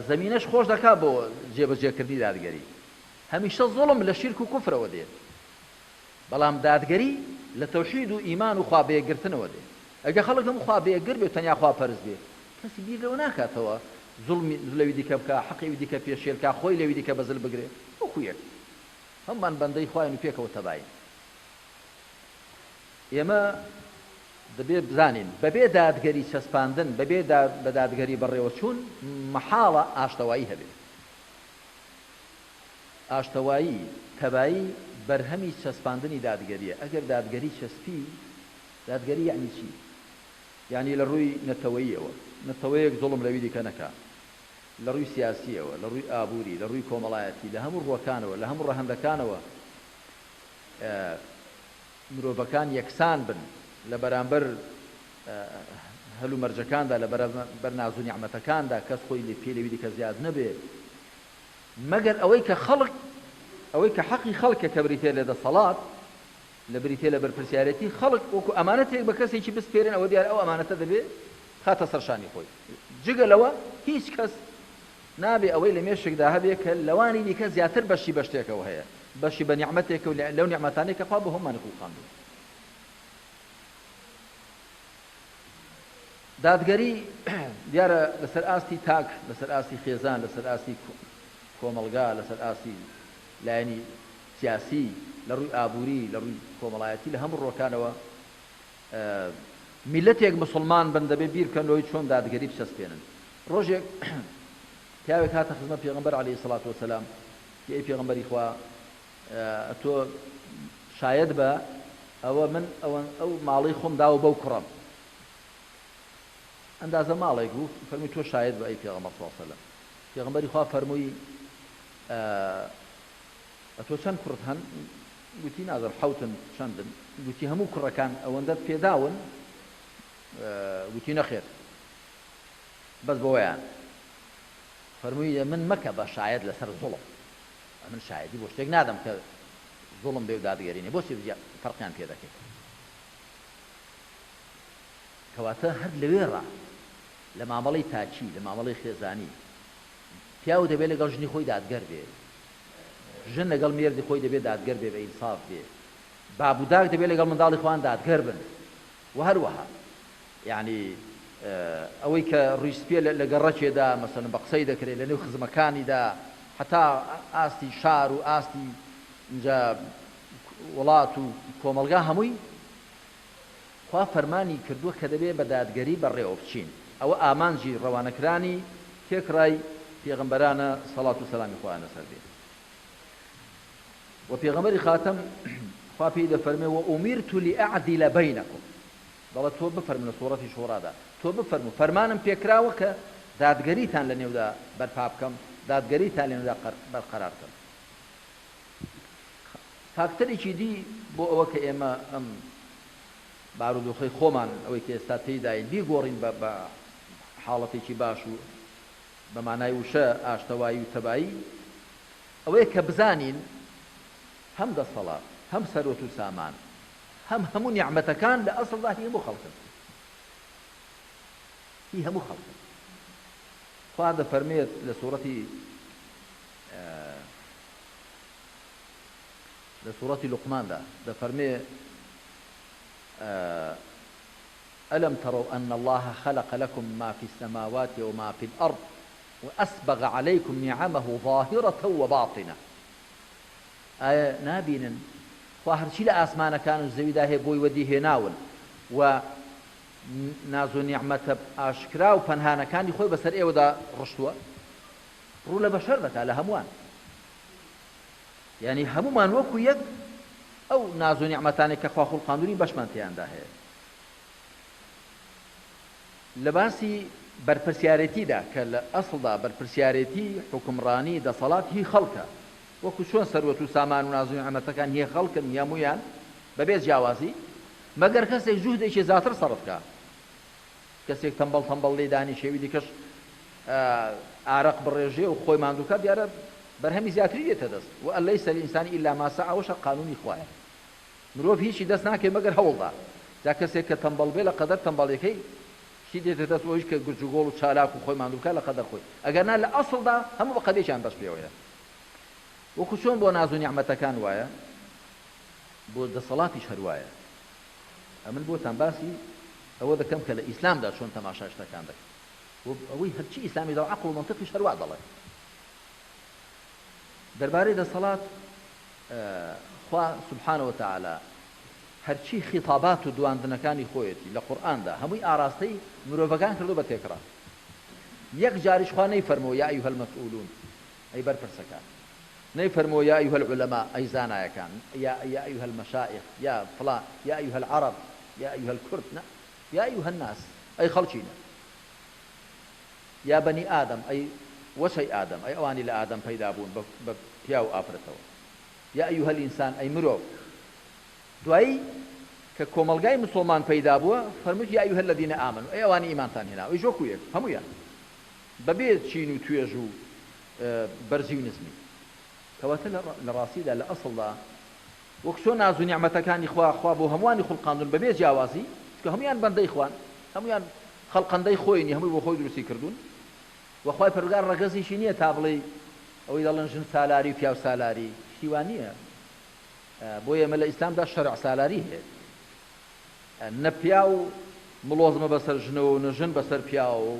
زەمینەش خۆش دەکات بۆ جێبەجێکردنی دادگەری هەمیشە زوڵم لە شیرک و کوفرەوە دێت بەڵام دادگەری لە تەوحید و ئیمان و خوا بەیەکگرتنەوە دێت ئەگەر خەڵک هەموو خوا بەیەکگر بێت تەنیا خوا پەرست بێت کەسی بیر لەوە ناکاتەوە زوڵمی لەوی دیکە بکە حەقی دیکە پێشێلکە خۆی لەوی دیکە بەزل بگرێ وەکو یەک هەممان بەندەی خوایین و پێکەوە تەباین ئێمە دەبێت بزانین بەبێ دادگەری چەسپاندن بەبێ بە دادگەری بەڕێوە چوون مەحاڵە ئاشتەوایی هەبێت ئاشتەوایی تەبایی بەرهەمی چەسپاندنی دادگەریە ئەگەر دادگەری چەسپی دادگەری یعنی چی یعنی لە ڕووی نەتەوەییەوە نەتەوەیەک زوڵم لەوی دیکە نەکا لە ڕووی سیاسیەوە لە ڕووی ئابووری لە ڕووی کۆمەڵایەتی لە هەموو ڕووەکانەوە لە هەموو ڕەهەندەکانەوە مرۆڤەکان یەکسان بن لە بەرامبەر هەلو مەرجەکاندا لە بەرامبەر ناز و نیعمەتەکاندا کەس خۆی لێ پێلەوی دیکە زیاد نەبێت مەگەر ئەوەی کە خەڵک ئەوەی کە حەقی خەڵکە کە بریتێ لە دەسەڵات لە بریتێ لە بەرپرسیارەتی خەڵک وەکو ئەمانەتێک بە کەسێکی بسپێرن ئەوە دیار ئەو ئەمانەتە دەبێت خاتە سەرشانی خۆی جگە لەوە هیچ کەس نابێ ئەوەی لە مێشکدا هەبێ کە لەوانی دیکە زیاتر بەشی بە شتێکەوە هەیە بەشی بە نیعمەتێکە و لەو نیعمەتانەی کە خوا بە هەمومان خواندووە دادگەری دیارە لەسەر ئاستی تاک لەسەر ئاستی خێزان لەسەر ئاستی کۆمەڵگا لەسەر ئاستی لایەنی سیاسی لە ڕووی ئابووری لە ڕووی کۆمەڵایەتی لە هەموو ڕۆکانەوە میلەتێک مسلمان بن دەبێ بیر بکەنەوەی چۆن دادگەری بچەسپێنن ڕۆژێک پیاوێک هاتە خزمەت پێغەمبەر عەلەیهی سەڵات وسەلام کە ئەی پێغەمبەری خوا تۆ شاید بە ئەوە من ئەو ماڵەی خۆم داوە بەو کوڕم ئەندازە ماڵێک بوو فەرمووی تۆ شاید بە ئەی پێغەمبەر سەڵات وسەلام پێغەمبەری خوا فەرمووی ئەتۆ چەند کوڕت هەن گوتی نازر حەوتن چەندن گوتی هەموو کوڕەکان ئەوەندەت پێداون گوتی نەخێر بەس بۆیان فەرمووی من مەکە بە شایەت لەسەر زوڵم من شایەتی بۆ شتێک نادەم کە زوڵم بێ و دادگەرینێ بۆچی فەرقیان پێ دەکەیت کەواتە هەر لەوێڕە لە مامەڵەی تاچی لە مامەڵەی خێزانی پیاو دەبێت لەگەڵ ژنی خۆی دادگەر بێ ژن لەگەڵ مێردی خۆی دەبێت دادگەر بێ بە ئینساف بێ بابوداک دەبێت لەگەڵ منداڵی خۆیان دادگەر بن و هەروەها یعنی ئەوەی کە ڕیسپێ لە گەڕەکێدا مەسەن بە قسەی دەکرێت لە نێو خزمەکانیدا حتا ئاستی شار و ئاستی اینجا وڵات و کۆمەلگا هەمووی خوا فەرمانی کردووە کە دەبێت بە دادگەری بەڕێوە بچین ئەوە ئامانجی ڕەوانەکرانی تێکڕای پێغەمبەرانە سەڵات و سەلامی خوایان لەسەر بێت و پێغەمبەری خاتەم خوا پێی دەفەرمێ وئومیرت لئەعدیل بەینەکم دەڵێت تۆ بفەرمو لە سوورەتی شوڕادا تۆ بفەرمو فەرمانم پێکراوە کە دادگەریتان لە نێودا بەرپا بکەم دادگەریتان لە نێودا بەرقەرار بکەم فاکتەرێکی دی بۆ ئەوە کە ئێمە ئەم بارودۆخەی خۆمان ئەوەی کە ئێستا تێیداین بیگۆڕین بە حاڵەتێکی باش و بە مانای وشە ئاشتەوایی و تەبایی ئەوەیە کە بزانین هەم دەسەڵات هەم سەرۆت و سامان هەم هەموو نیعمەتەکان لە ئەسڵدا هی هەموو خەڵکن هی هەموو خەڵکن خوا دەفەرمێت لە سوورەتی لوقماندا دەفەرمێ ألم تروا أن الله خلق لكم ما في السماوات وما في الأرض وأسبغ عليكم نعمه ظاهرة وباطنة نابين خواهرشي لآسمان كانوا الزويدة هي بوي ودي هناون ونازو نعمة أشكرا وفنهانا كان يخوي بسر إيه ودا رشتوا رولا بشر بتالا هموان يعني همومان وكو يك أو نازو نعمتاني كخوا خلقاندوني بشمان تياندا هي لباسي برپرسیارەتی دا کە لە ئەسڵدا بەرپرسیارەتی حکمڕانی دەسەڵات هی خەڵکە وەکو چۆن سەروەت و سامان و نازوی ئەمەتەکان هی خەڵکن یامویان بەبێ جیاوازی مەگەر کەسێک جوهدێکی زیاتر سەرفکە کەسێک تەمبەڵ تەمبەڵ لێ دانی شێوی دیکەش ئارەق بڕێژێ و خۆی ماندووکە دیارە بەرهەمی زیاتری دێتە دەست و ئەن لەیسە للئینسانی ئیلا ما سعى وەشە قانونی خوایە مرۆڤ هیچی دەست ناکەی مەگەر هەوڵدا جا کەسێک کە تەمبەڵ بێ لە قەدەر تەمبەڵیەکەی شی دێتە دەست ئەوەش کە گورج و گۆڵ و چالاک و خۆی ماندووکە لە قەدەر خۆی ئەگەرنا لە ئەسڵدا هەموو بە قەدێکیان بەش پێوەیە وەکو چۆن بۆ ناز و نیعمەتەکان وایە بۆ دەسەڵاتیش هەر وایە ئەمن بۆتان باسی ئەوە دەکەم کە لە ئیسلامدا چۆن تەماشا شتەکان دەکەن ئەوەی هەرچی ئیسلامی دا عەقڵ و مەنتیقیش هەروا دەڵێ دەربارەی دەسەڵات خوا سبحانه وتعالى هەرچی خیتابات و دواندنەکانی خۆیەتی لە قورئاندا هەمووی ئاراستەی مرۆڤەکان کردو بە تێکرا یەک جاریش خوا نەیفەرمووە یا ئەیها المەسئولون ئەی بەرپرسەکان نەیفەرمووە یا ئەیها العولەما ئەی زانایەکان یا ئەیها المەشایخ یا فڵان یا ئەیها العەرەب یا ئەیها الکورد یا ئەیها الناس ئەی خەڵکینە یا بەنی ئادەم ئەی وەسەی ئادەم ئەی ئەوانی لە ئادەم پەیدا بوون بە پیا و ئافرەتەوە یا ئەیها الئینسان ئەی مرۆڤ دوایی کە کۆمەلگای مسلمان پەیدا بووە فەرمووی یا ئەیها الذین ئامنوا ئەی ئەوانی ئیمانتان هێنا ئەویش وەکو یەک هەموویان بەبێ چین و توێژ و بەرزی و نزمی کەواتە لە ڕاستیدا لە ئەسڵدا وەک چۆن ناز و نیعمەتەکانی خوا بۆ هەمووانی خوڵقاندون بەبێ جیاوازی کە هەموویان بەندەی خوان هەموویان خەڵقەندەی خۆینی هەمووی بۆ خۆی دروستی کردوون وەخوای پەروەردگار ڕەگەزیشی نییە تا بڵێ ئەوەی دەڵێن ژن سالاری و پیاو سالاری شتیوان نییە بۆ ئێمە لە ئیسلامدا شەرع سالاری هەیە نە پیا و مڵۆزمە بەسەر ژنەوە نە ژن بەسەر پیاوە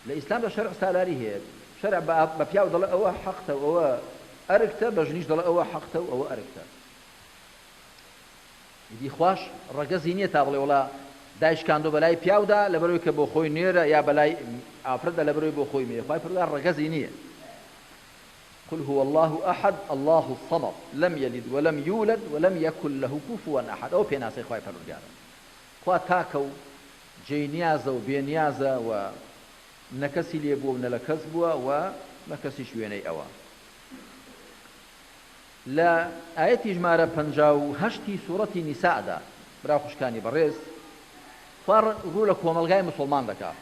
لە ئیسلامدا شەرع سالاری هەیە شەرع بە پیاو دەڵێ ئەوە حەقتە و ئەوە ئەرکتە بە ژنیش دەڵێ ئەوە حەقتە و ئەوە ئەرکتە ئیدی خوش ڕەگەزی نییە تا بڵێ وڵا دایشکاندۆ بەلای پیاودا لەبەرەوەی کە بۆ خۆی نێرە یا بەلای ئافرەتدا لەبەرەوەی بۆ خۆی مێ خوای پەروەردگار ڕەگەزی نییە قل هو الله أحد الله الصمد لم يلد ولم يولد ولم يكن له كفوا أحد أو بيناسي خواهي فرقارا خوا تاكو جينيازة وبينيازة ونكسي ليبو ونلكزبوا ونكسي شويني أوا لا آية جمارة بنجاو هشتي سورة نساء دا برا خوشكاني بريز فار رولك وملغاي مسلمان دكا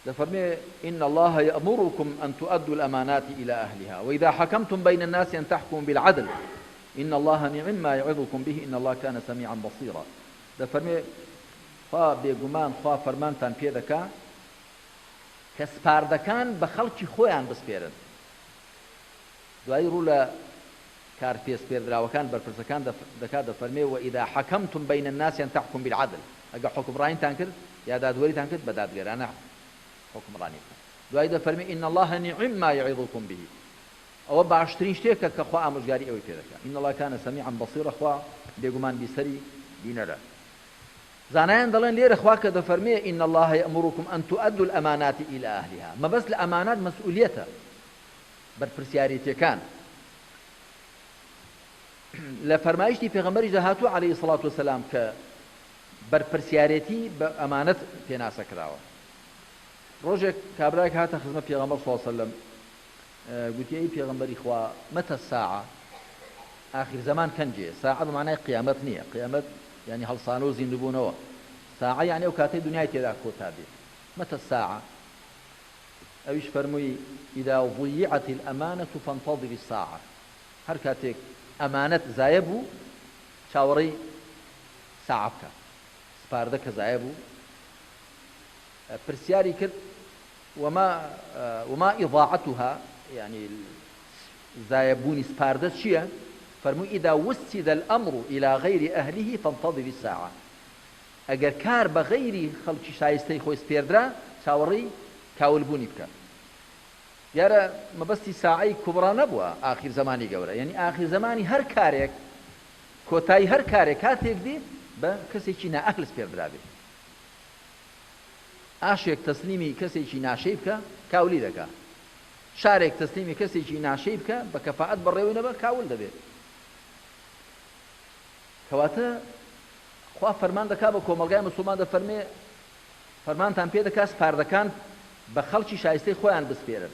لفرمي إن الله يأمركم أن تؤدوا الأمانات إلى أهلها وإذا حكمتم بين الناس أن تحكموا بالعدل إن الله نعم ما يعظكم به إن الله كان سميعا بصيرا لفرمي خوا بيقمان خوا فرمانتان في دكا كسپاردەکان بە خەڵکی خۆیان بسپێرن دوای ڕوو لە کار پێسپێردراوەکان بەرپرسەکان دەکات دەفەرمێ وئیدا حەکەمتم بین الناس أن تحكموا بالعدل ئەگە حکمڕانیتان کرد یا دادوەریتان کرد بە دادگەرانە حکمڕانی بکەن دوای دەفەرمێ إن الله نعم ما يعظكم به ئەوە باشترین شتێکە کە خوا ئامۆژگاری ئەوەی پێ دەکات إن الله كان سميعا بصيرا خوا بێگومان بیسەری بینەرە زانایان دەڵێن لێرە خوا کە دەفەرمێ إن الله يأمركم أن تؤدوا الأمانات إلى أهلها مەبەست لە ئەمانات مەسئولیەتە بەرپرسیارەتیەکان لە فەرمایشتی پێغەمبەریش دەهاتووە عەلەیهی الصلاة والسلام کە بەرپرسیارەتی بە ئەمانەت پێناسە کراوە ڕۆژێک کابرایەک هاتە خزمەت پێغەمبەر صلی الله عليه وسلم گوتی ئەی پێغەمبەری خوا متى الساعة آخر زمان کەنجێ ساعە بەمانای قیامەت نییە قیامەت يعني هەڵسانە و زیندوبوونەوە ساعة يعني ئەو کاتەی دنیای تێدا کۆتا بێت متى الساعة ئەویش فەرمووی إذا ضيعت الأمانة فانتظر الساعة هەر کاتێک ئەمانەت زایە بوو چاوەڕێی ساعە بکە سپاردە کە زایە بوو پرسیاری کرد وما إضاعتها يعني زایەبوونی سپاردە چییە فەرمووی إذا وسد الأمر إلى غير أهله فانتظر الساعة ئەگەر کار بە غەیری خەڵکی شایستەی خۆی سپێردرا چاوەڕێی کاولبوونی بکە دیارە مەبەستی ساعەی کوبڕا نەبووە ئاخر زمانی گەورە یعنی ئاخر زمانی هەر کارێک کۆتایی هەر کارێک کاتێک دێت بە کەسێکی نائەهل سپێردرا بێت ئاشێک تەسلیمی کەسێکی ناشەی بکە کاولی دەکات شارێک تەسلیمی کەسێکی ناشەی بکە بە کەفاعەت بەڕێوەی نەبە کاول دەبێت کەواتە خوا فەرمان دەکات بە کۆمەلگای موسڵمان دەفەرمێ فەرمانتان پێ دەکات سپاردەکان بە خەڵکی شایستەی خۆیان بسپێرن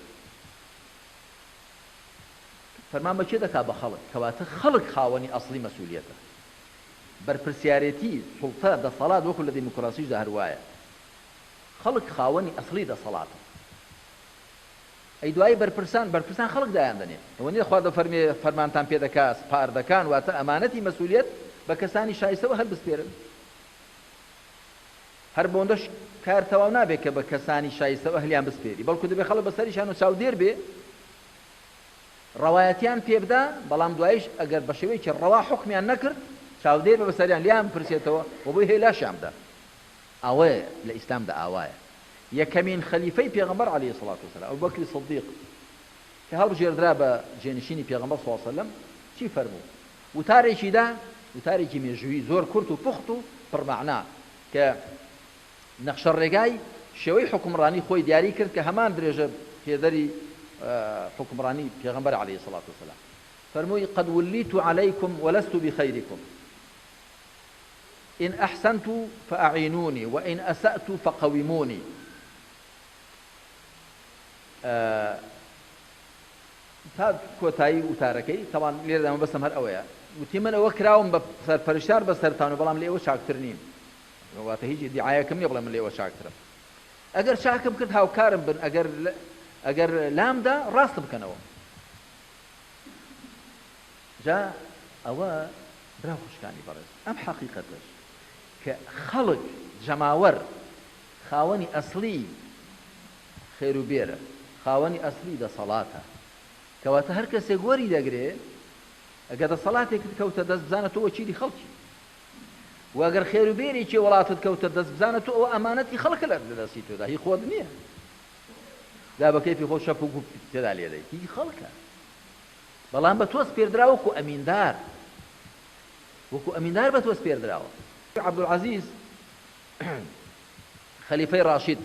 فەرمان بە کێ دەکات بە خەڵک کەواتە خەڵک خاوەنی ئەسڵی مەسئولیەتە بەرپرسیارەتی سوڵتە دەسەڵات وەکو لە دیموکراسیشدا هەروایە خەڵک خاوەنی ئەسڵی دەسەڵاتە ئەی دوای بەرپرسان خەڵک دایان دەنێ ئەوە نییە خوا دەفەرمێ فەرمانتان پێ دەکات سپاردەکان واتە ئەمانەتی مەسئولیەت بە کەسانی شایستەوە هەر بسپێرن هەر بۆندەش کار تەواو نابێت کە بە کەسانی شایستەوە هەلیان بسپێری بەڵکو دەبێت خەڵک بەسەریشان و چاودێر بێ ڕەوایەتیان پێ بدە بەڵام دوایش ئەگەر بە شێوەیەکی ڕەوا حوکمیان نەکرد چاودێر بە بەسەریان لیان بپرسێتەوە و بۆی هێلا شامدا ئەوەیە لە ئیسلامدا ئاوایە یەکەمین خەلیفەی پێغەمبەر عەلەیهی الصلاة والسلام ئەبوبەکری سیدیق کە هەڵبژێردرا بە جێنشینی پێغەمبەر صلی الله علیه وسلم چی فەرموو وتارێکی دا وتارێکی مێژووی زۆر کورت و پوخت و پڕمەعنا کە نەخشە ڕێگای شێوەی حکمڕانی خۆی دیاری کرد کە هەمان درێژە پێدەری حکمڕانی پێغەمبەر عەلەیهی الصلاة والسلام فەرمووی قد وليت عليكم ولست بخيركم إن أحسنت فأعينوني وإن أسأت فقوموني تا کۆتایی وتارەکەی تاوان لێرەدا مەبەستم هەر ئەوەیە وتی من ئەوە کراوم بە سەرپەرشتار بە سەرتان و بەڵام لێ ئەوە چاکتر نیم واتە هیچ دیعایەکەم نییە بڵێ من لێ ئەوە چاکترم ئەگەر چاکم کرد هاوکارم بن ئەگەر لامدا ڕاستم بکەنەوە جا ئەوە برا خوشکانی بەڕێز ئەم حەقیقەتەش کە خەڵک جەماوەر خاوەنی ئەسڵی خێروبێرە خاوەنی ئەسڵی دەسەڵاتە کەواتە هەر کەسێک وەری دەگرێ ئەگە دەسەڵاتێکت کەوتە دەست بزانە تۆ وەکیلی خەڵکی و ئەگەر خێروبێرێکی وڵاتت کەوتە دەست بزانە تۆ ئەوە ئەمانەتی خەڵکە لە دەستی تۆدا هی خۆت نییە دا بە کەیفی خۆ شەپ و گوپ تێدا لێدەی هی خەڵکە بەڵام بە تۆ سپێردرا وەکو ئەمیندار بە تۆ سپێردراوە عەبدولعەزیز خەلیفەی ڕاشید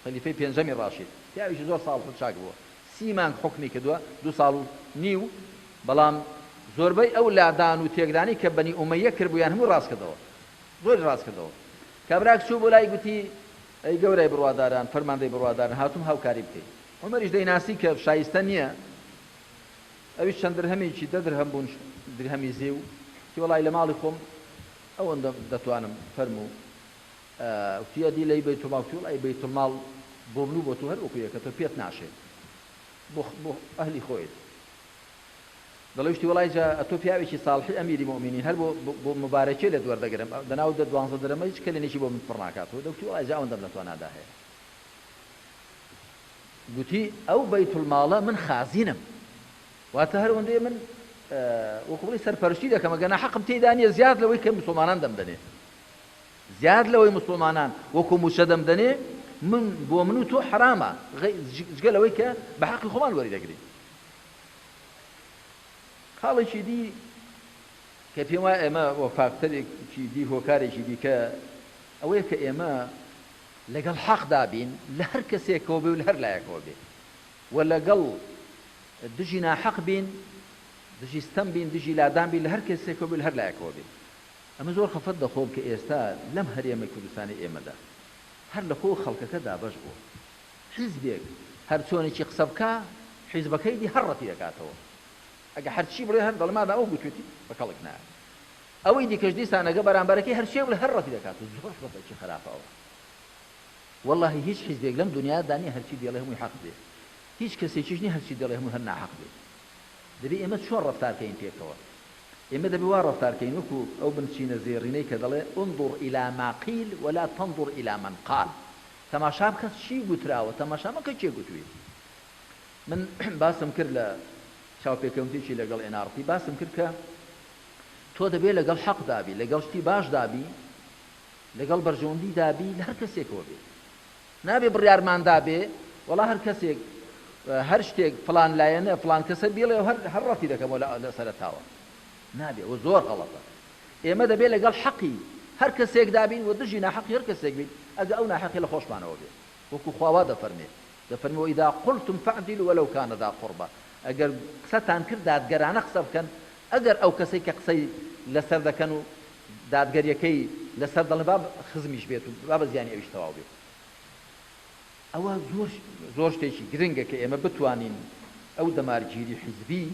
خەلیفەی پێنجەمی ڕاشید پیاوێکی زۆر ساڵ چاک بووە 30 مانگ حکمی کردووە 2 ساڵ و نیو بەڵام زۆربەی ئەو لادان و تێکدانی کە بەنی ئومەیە کردبوویان هەموو ڕاست کردەوە زۆری ڕاست کردەوە کابراک چوو بۆ لای گوتی ئەی گەورەی بڕواداران فەرماندەی بڕواداران هاتووم هاوکاری بکەیت عومەریش دەیناسی کە شایستە نییە ئەویش چەند درهەمێکی 10 درهەم بوون درهەمی زێ و تی وەڵای لە ماڵی خۆم ئەوەندە دەتوانم فەرموو وتیەدی لەی بەیتوڵماڵ وتی وەڵای بەیتوڵماڵ بۆ من و بۆ تۆ هەر وەکو یەکە تۆ پێت ناشێت بۆ ئەهلی خۆیت دەڵێ وشتی وەڵای جا ئەتۆ پیاوێکی ساڵحی ئەمیری مؤمنین هەر بۆ مبارەکێ لێت وەردەگرم دەناو 12 درەمە هیچ کەلێنێکی بۆ من پڕ ناکاتەوە دەوتی وەڵای جا ئەوەندەم لە تۆ نادا هەیە گوتی ئەو بەیتوڵماڵە من خازینم واتە هەر ئەوەندەیە من وەکو بڵی سەرپەرشتی دەکەم ئەگەر ناحەقم تێیدا نییە زیاد لەوەی کە موسڵمانان دەمدەنێ زیاد لەوەی موسڵمانان وەکو موشە دەمدەنێ من بۆ من و تۆ حرامە جگە لەوەی کە بە حەقی خۆمان وەریدەگرین خاڵێکی دی کە پێم وایە ئێمە وەفاقترێکی دی هۆکارێکی دیکە ئەوەیە کە ئێمە لەگەڵ حەقدا بین لە هەر کەسێکەوە بێ و لە هەر لایەکەوە بێ و لەگەڵ دژی ناحەق بین دژی ستەم بین دژی لادان بین لە هەر کەسێکەوە بێ لە هەر لایەکەوە بێ ئەمە زۆر خەفەت دەخۆم کە ئێستا لەم هەرێمە کوردستانی ئێمەدا هەر لە خۆ خەڵکەکە دابەش بووە حیزبێک هەر چۆنێکی قسە بکە حیزبەکەی دی هەڕەتی دەکاتەوە ئەگە هەرچی بڵێ هەر دەڵمادا ئەو گوتوێتی بە کەڵک نایە ئەوەی دیکەش دیسان ئەگە بەرامبەرەکەی هەرچی بڵێ هەڕەتی دەکاتەوە زۆر خەفەتی خراپەوە والله هیچ حیزبێک لەم دنیادا نییە هەرچی دێڵێ هەمووی حەق بێ هیچ کەسێکیش نییە هەرچی دێڵێ هەموو هەر ناحەق بێ دەبێ ئێمە چۆن ڕەفتارکەین پێکەوە ئێمە دەبێ وا ڕەفتارکەین وەکو ئەو بنچینە زێڕینەی کە دەڵێ انظر إلى ما قيل ولا تنظر إلى من قال تەماشا بکە چی گوتراوە تەماشا مەکە چێ گوتووی من باسم کرد لە چاوپێکەوتێکی لەگەڵ NRT باسم کرد کە تۆ دەبێ لەگەڵ حەق دابی لەگەڵ شتی باش دابی لەگەڵ بەرژەوەندی دابی لە هەر کەسێکەوە بێ نابێ بڕیارمان دابێ وەڵا هەر کەسێک هەر شتێک فلان لایەنە فلان کەسە بێڵێ و هەر ڕەتی دەکەمەوە لە سەرەتاوە نابێ و زۆر غەڵەتە ئێمە دەبێ لەگەڵ حەقی هەر کەسێک دابین و دژی ناحەقی هەر کەسێک بین ئەگە ئەو ناحەقی لە خۆشمانەوە بێ وەکو خواوا دەفەرمێ وإذا قلتم فاعدلوا ولو كان ذا قربى ئەگەر قسەتان کرد دادگەرانە قسە بکەن ئەگەر ئەو کەسێک کە قسەی لەسەر دەکەن و دادگەریەکەی لەسەر دەڵێن با خزمیش بێت و با بە زیانی ئەویش تەواو بێت ئەوە زۆر شتێکی گرنگە کە ئێمە بتوانین ئەو دەمارگیری حیزبی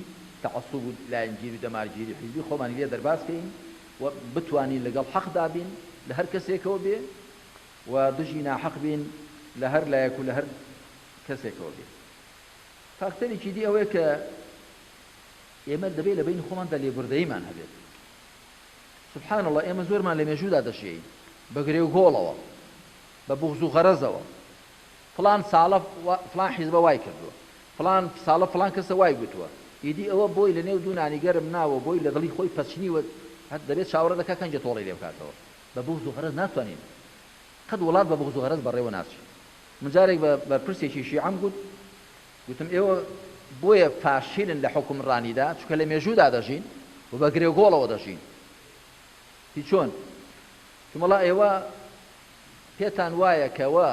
تەعەسسوب و لایەنگیری و دەمارگیری حیزبی خۆمانی لێ دەرباز بکەین و بتوانین لەگەڵ حەقدا بین لە هەر کەسێکەوە بێ و دژی ناحەق بین لە هەر لایەک و لە هەر کەسێکەوە بێ فاکتەرێکی دی ئەوەیە کە ئێمە دەبێت لە بین خۆماندا لێبوردەییمان هەبێت سبحان الله ئێمە زۆرمان لە مێژوودا دەشێین بە گرێ و گۆڵەوە بە بوغز و غەرەزەوە فلان ساڵە فلان حیزبە وای کردووە فلان ساڵە فلان کەسە وای گوتووە ئیدی ئەوە بۆی لە نێو دوو نانیگەرم ناوە بۆی لە دڵی خۆی پەچنیوە دەبێت چاوەڕە دەکات کەنجە تۆڵی لێ بکاتەوە بە بوغز و غەرەز ناتوانین قەت وڵات بە بوغز و غەرەز بەڕێوە ناچێت من جارێک بە پرسێکی شیعەم گوتم ئێوە بۆیە فاشیلن لە حوکمڕانیدا چونکە لە مێژوودا دەژین و بە گرێ و گۆڵەوە دەژین هی چۆن چونمەڵا ئێوە پێتان وایە کەوە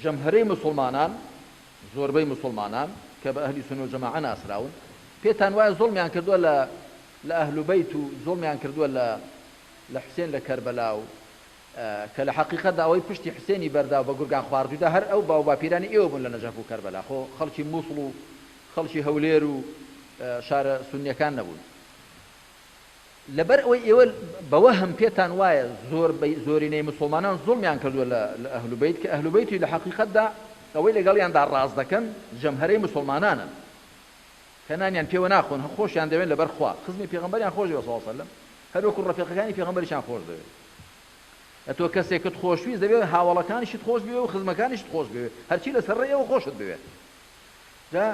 جەمهرەی موسڵمانان زۆربەی موسڵمانان کە بە ئەهلی سونە و جەماعە ناسراون پێتان وایە زوڵمیان کردووە لە ئەهل بەیت و زوڵمیان کردووە لە حوسێن لە کەربەلا و کە لە حەقیقەتدا ئەوەی پشتی حوسێنی بەردا و بە گورگان خواردوودا هەر ئەو باو باپیرانی ئێوە بوون لە نەجەف و کەربەلا خۆ خەڵکی مووسڵ و خەڵکی هەولێر و شارە سونیەکان نەبوون لەبەر ئەوەی ئێوە بەوە هەم پێتان وایە زۆرینەی مسلمانان زوڵمیان کردووە لە ئەهل بەیت کە ئەهل بەیتی لە حەقیقەتدا ئەوەی لەگەڵیاندا ڕاز دەکەن جەمهەرەی مسلمانانن کە نانیان پێوە ناخۆن خۆشیان دەوێن لەبەر خوا خزمی پێغەمبەریان خۆش دەوێت صلی الله علیه وسلم هەروەکو ڕەفیقەکانی پێغەمبەریشان خۆش دەوێت ئەتۆ کەسێکت خۆشویست دەبێت هاوڵەکانیشت خۆش بوێ و خزمەکانیشت خۆش بوێ هەرچی لەسەر ڕێیەوە خۆشت بوێت جا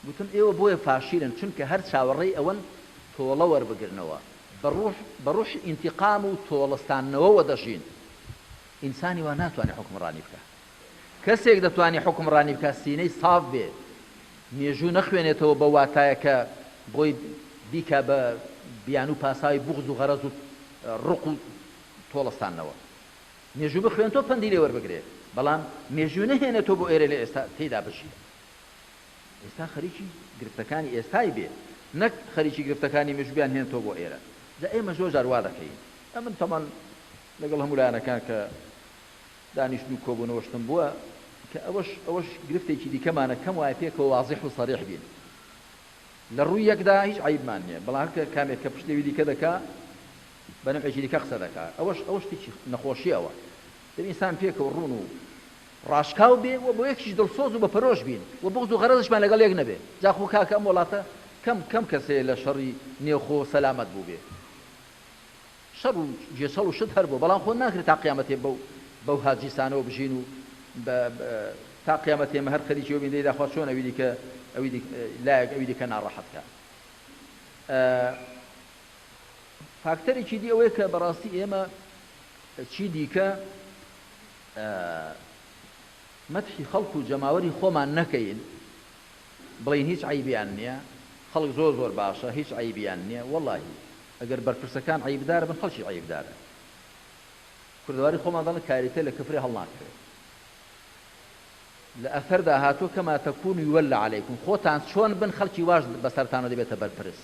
گوتم ئێوە بۆیە فاشیلن چونکە هەر چاوەڕێی ئەوەن تۆڵە وەربگرنەوە بە ڕوح ئینتیقام و تۆڵەستانەوەوە دەژین ئینسانی وا ناتوانێت حوکمڕانی بکە کەسێک دەتوانێت حوکمڕانی بکە سینەی ساف بێ مێژوو نەخوێنێتەوە بە واتایە کە بۆی بیکە بە بیان و پاساوی بوغز و غەرەز و ڕق و تۆڵەستانەوە مێژوو بخوێنتەوە پەندی لێ وەربگرێت بەڵام مێژوو نەهێنێتەوە بۆ ئێرە لە ئێستا تێیدا بژی ئێستا خەریکی گرفتەکانی ئێستای بێ نەک خەریکی گرفتەکانی مێژوویان هێنێتەوە بۆ ئێرە جا ئێمە زۆر جار وا دەکەین ئەمن تەمان لەگەڵ هەموو لایەنەکان کە دانیشتن و کۆبوونەوەشتن بووە کە ئەوەش گرفتێکی دیکەمانە کەم وایە پێکەوە واضح و صریح بین لە ڕووی یەکدا هیچ عیبمان نییە، بەڵام هەر کامێک کە پشتێوی دیکە دەکا بە نەفعێکی دیکە قسە دەکا، ئەوەش تێکی نەخۆشیەوە. دەبێت ئینسان پێکەوە ڕوون و ڕاشکاو بێ و بۆ یەکیش دڵسۆز و بە پەرۆش بین و بغض و غەرەزشمان لەگەڵ یەک نەبێ. جاخۆ کاکە ئەم وڵاتە کەم کەسێ لە شەڕی نێوخۆ سەلامەت بوو بێ، شەڕ و جێسەڵ و شت هەر بوو، بەڵام خۆ ناکرێت تا قیامەتێ بەو هاجیسانەوە بژین و تا قیامەت ئێمە هەر خەریکی ئەوە بین دەی داخوا چۆن لایەک ئەوی دیکە ناڕەحەتکە. فاکتەرێکی دی ئەوەیە کە بەڕاستی ئێمە چی دیکە مەدحی خەڵک و جەماوەری خۆمان نەکەین، بڵین هیچ عیبیان نییە، خەڵک زۆر باشە، هیچ عیبیان نییە. وەڵاهی ئەگەر بەرپرسەکان عیبدارە بن، خەڵکی عیبدارە. کوردەواری خۆمان دەڵێن کاریتە لە کفرێ هەڵناکرێت. لە ئەثەردا هاتووە کەما تەکون یوەلە عەلەیکم، خۆتان چۆن بن خەڵکی واش بەسەرتانە دەبێتە بەرپرس.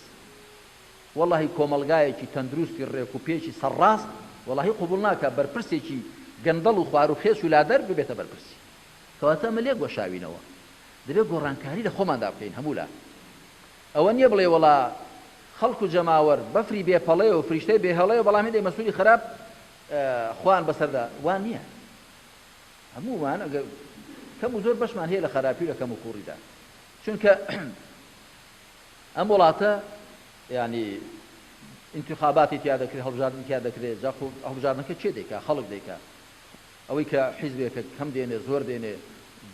وەڵاهی کۆمەڵگایەکی تەندروستی ڕێک و پێچی سەرڕاست وەڵاهی قبوڵ ناکات بەرپرسێکی گەندەڵ و خوار و خێش و لادەر ببێتە بەرپرسی. کەواتە ئەمە لێک وەشاوینەوە، دەبێت گۆڕانکاری لە خۆماندا بکەین هەموو لا. ئەوە نییە بڵێ وەڵا خەڵک و جەماوەر بەفری بێپەڵەیە و فریشتەی بێهەڵەیە و بەڵام هێندەی مەسئولی خراپ خوان بەسەردا، وان نییە. هەموومان ئەگەر کەم و زۆر بەشمان هەیە لە خراپی و لە کەم و کوڕیدا، چونکە ئەم وڵاتە یعنی انتخاباتی تیا دەکرێت، هەڵبژاردنی تیا دەکرێت. جا هەڵبژاردنەکە چێ دەیکا؟ خەڵک دەیکا. ئەوەی کە حیزبێکە کەم دێنێ زۆر دێنێ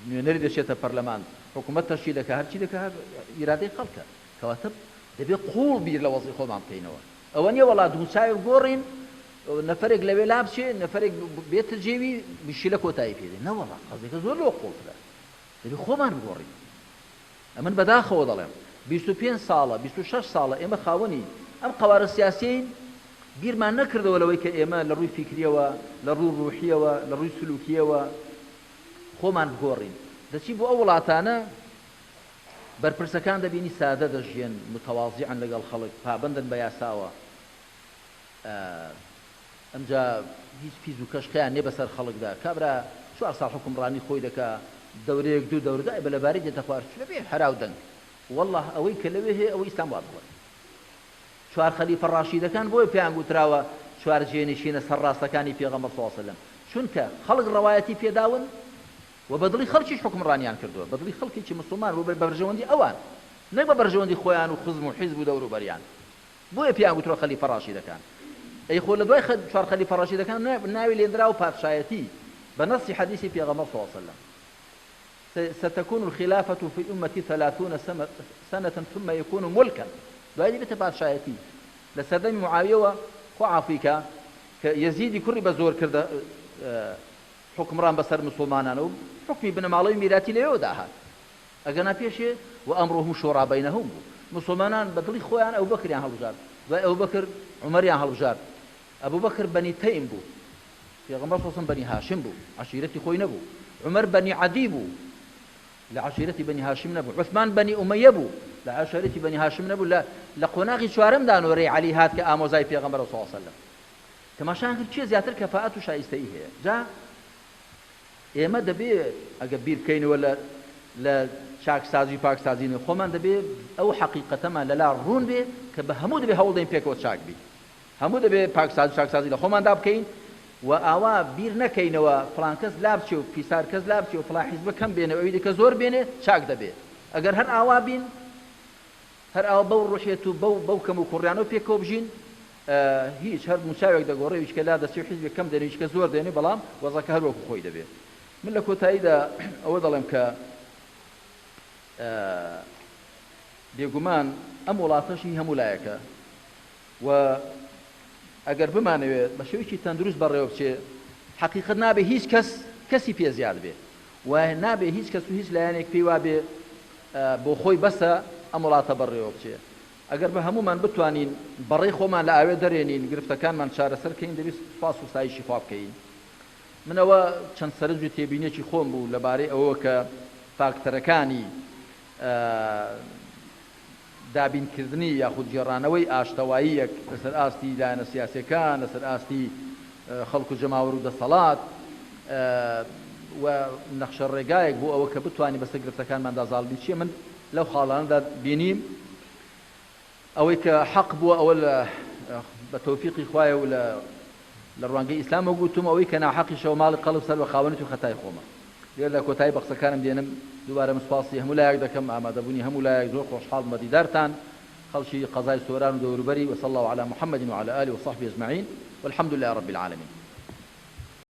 نوێنەری دەچێتە پەرلەمان، حکوومەت تەشکیل دەکا، هەرچی دەکا ئیرادەی خەڵکە. کەواتە دەبێت قوڵ بیر لە وەزعی خۆمان بکەینەوە. ئەوە نییە وەڵا دووچاوی گۆڕین نەفرێک لەوێ لا بچێ، نەفرێک بێتە جێوی بشی لە کۆتایی پێدێ. نەوەڵا قەزێکە زۆر لەوە قوڵترە، دەبێت خۆمان بگۆڕین. ئەمن بەداخەوە دەڵێم 25 ساڵە 26 ساڵە ئێمە خاوەنی ئەم قەوارە سیاسیین بیرمان نەکردەوە لەوەی کە ئێمە لە ڕووی فیکریەوە، لە ڕووی ڕوحیەوە، لە ڕووی سلوکیەوە خۆمان بگۆڕین. دەچی بۆ ئەو وڵاتانە بەرپرسەکان دەبینی سادە دەژیان، متەواضیعن لەگەڵ خەڵک، پابەندن بە یاساوە. ئەمجا هیچ پیس و کەشقیان نییە بەسەر خەڵکدا. کابرا 4 ساڵ حکومڕانی خۆی دەکا، دەورەیەک دوو دەورەدای بە لەبارەی دێتە خوارد لەبێ هەراو دەنگ. وەڵڵاه ئەوەی کە لەوێ هەیە ئەوەی ئیسلام وا بڵێ. 4 خەلیفە ڕاشیدەکان بۆیە پێیان گوتراوە 4 جێنشینە سەرڕاستەکانی پێغەمبەر صلی الله علیه وسلم، چونکە خەڵک ڕەوایەتی پێداون و بەدڵی خەڵکیش حکومڕانیان کردووە، بەدڵی خەڵکێکی مسلمان بۆ بەبەرژەوەندی ئەوان، نەک بە بەرژەوەندی خۆیان و خزم و حیزب و دەور و بەریان. بۆیە پێیان گوترا خەلیفە ڕاشیدەکان. ئەی خۆ لە دوای 4 خەلیفە ڕاشیدەکان ناوی لێنراوە پادشایەتی بە نەسی حەدیثی پێغەمبەر صلی الله علیه وسلم. ستكون الخلافة في أمتي 30 سنة ثم يكون ملكا. دوای دەبێتە پادشایەتی. لە سەردەمی معاویەوە خۆ عافیکە کە یەزیدی کوڕی بە زۆر کردە حکمڕان بەسەر مسلمانان و حکمی بنەماڵەوی میراتی لەوێ داهات. ئەگەنا پێشێ و ئەمڕۆهم شورا بەینەهم بوو. مسلمانان بە دڵی خۆیان ئەبوبەکریان هەڵبژارد، دوای ئەبوبەکر عومەریان هەڵبژارد. ئەبوبەکر بەنی تەیم بوو، پێغەمبەر صلی الله علیه وسلم بەنی هاشم بوو، عەشیرەتی خۆی نەبوو. عومەر بەنی عەدی بوو، لە عەشیرەتی بەنی هاشم نەبوو. عوثمان بەنی ئومەیە بوو، لە عەشیرەتی بەنی هاشم نەبوو. لە قۆناغی چوارەمدا نۆرەی عەلی هات کە ئامۆزای پێغەمبەر صلی الله علیه وسلم. تەماشان کرد چیە زیاتر کەفاءەت و شایستەیی هەیە. جا ئێمە دەبێت ئەگە بیر بکەینەوە لە چاکسازی پاکسازی خۆمان دەبێت ئەو حەقیقەتەمان لەلا ڕوون بێ کە بە هەموو دەبێت هەوڵ دەین پێکەوە چاک بین. هەموو دەبێت چاکسازی لە خۆماندا بکەین و ئاوا بیر نەکەینەوە فڵان کەس لا بچێ و پیسار کەس لا بچێ و فڵان حیزب کەم بێنێ و ئەوی دیکە زۆر بێنێ چاک دەبێت. ئەگەر هەر ئاوا بین، هەر ئاوا بەو ڕۆحێت و بەو کەم و کوڕیانەوە پێکەوە بژین، هیچ هەر موچاوێک دەگۆڕێ ویچکە لا دەچێ و حیزبێک کەم دێنێ ویچکە زۆر دێنێ، بەڵام وەزەکە هەر وەکو خۆی دەبێت. من لە کۆتاییدا ئەوە دەڵێم کە بێگومان ئەم وڵاتەشی هەموو لایەکە و ئەگەر بمانەوێت بە شێوەیەکی تەندروست بەڕێوە بچێ، حەقیقەت نابێ هیچ کەسی پێ زیاد بێ و نابێ هیچ کەس و هیچ لایەنێک پێی وابێ بۆ خۆی بەسە ئەم وڵاتە بەڕێوە بچێ. ئەگەر بە هەمومان بتوانین بەڕێی خۆمان لە ئاوێ دەرێنین، گرفتەکانمان چارەسەر بکەین، دەبێت سوپاس و ستایشی خوا بکەین. منەوە چەند سەرنج و تێبینێکی خۆم بوو لەبارەی ئەوە کە فاکتەرەکانی دابینکردنی یاخود جێڕانەوەی ئاشتەواییەک لەسەر ئاستی لایەنە سیاسیەکان، لەسەر ئاستی خەڵک و جەماوەر و دەسەڵات و نەخشە ڕێگایەک بۆ ئەوە کە بتوانین بەسەر گرفتەکانماندا زاڵبین چیە. من لەو خاڵانەدا بینیم ئەوەی کە حەق بووە ئەوە بە تەوفیقی خوایە و لە ڕوانگەی ئیسلام گوتم ئەوەی کە ناحەقیشەوە ماڵی قەڵب سەر بە خاوەنێت و خەتای خۆمە لێر لە کۆتایی بەقسەکانم دێنم دووبارە مسپاسی هەموو لایەک دەکەم ئامادەبوونی هەموو لایەک زۆر خۆشحاڵ بە دیدارتان خەڵکی قەزای سۆران و دەوروبەری وصلى الله على محمد وعلى آله وصحبه أجمعين والحمد لله رب العالمين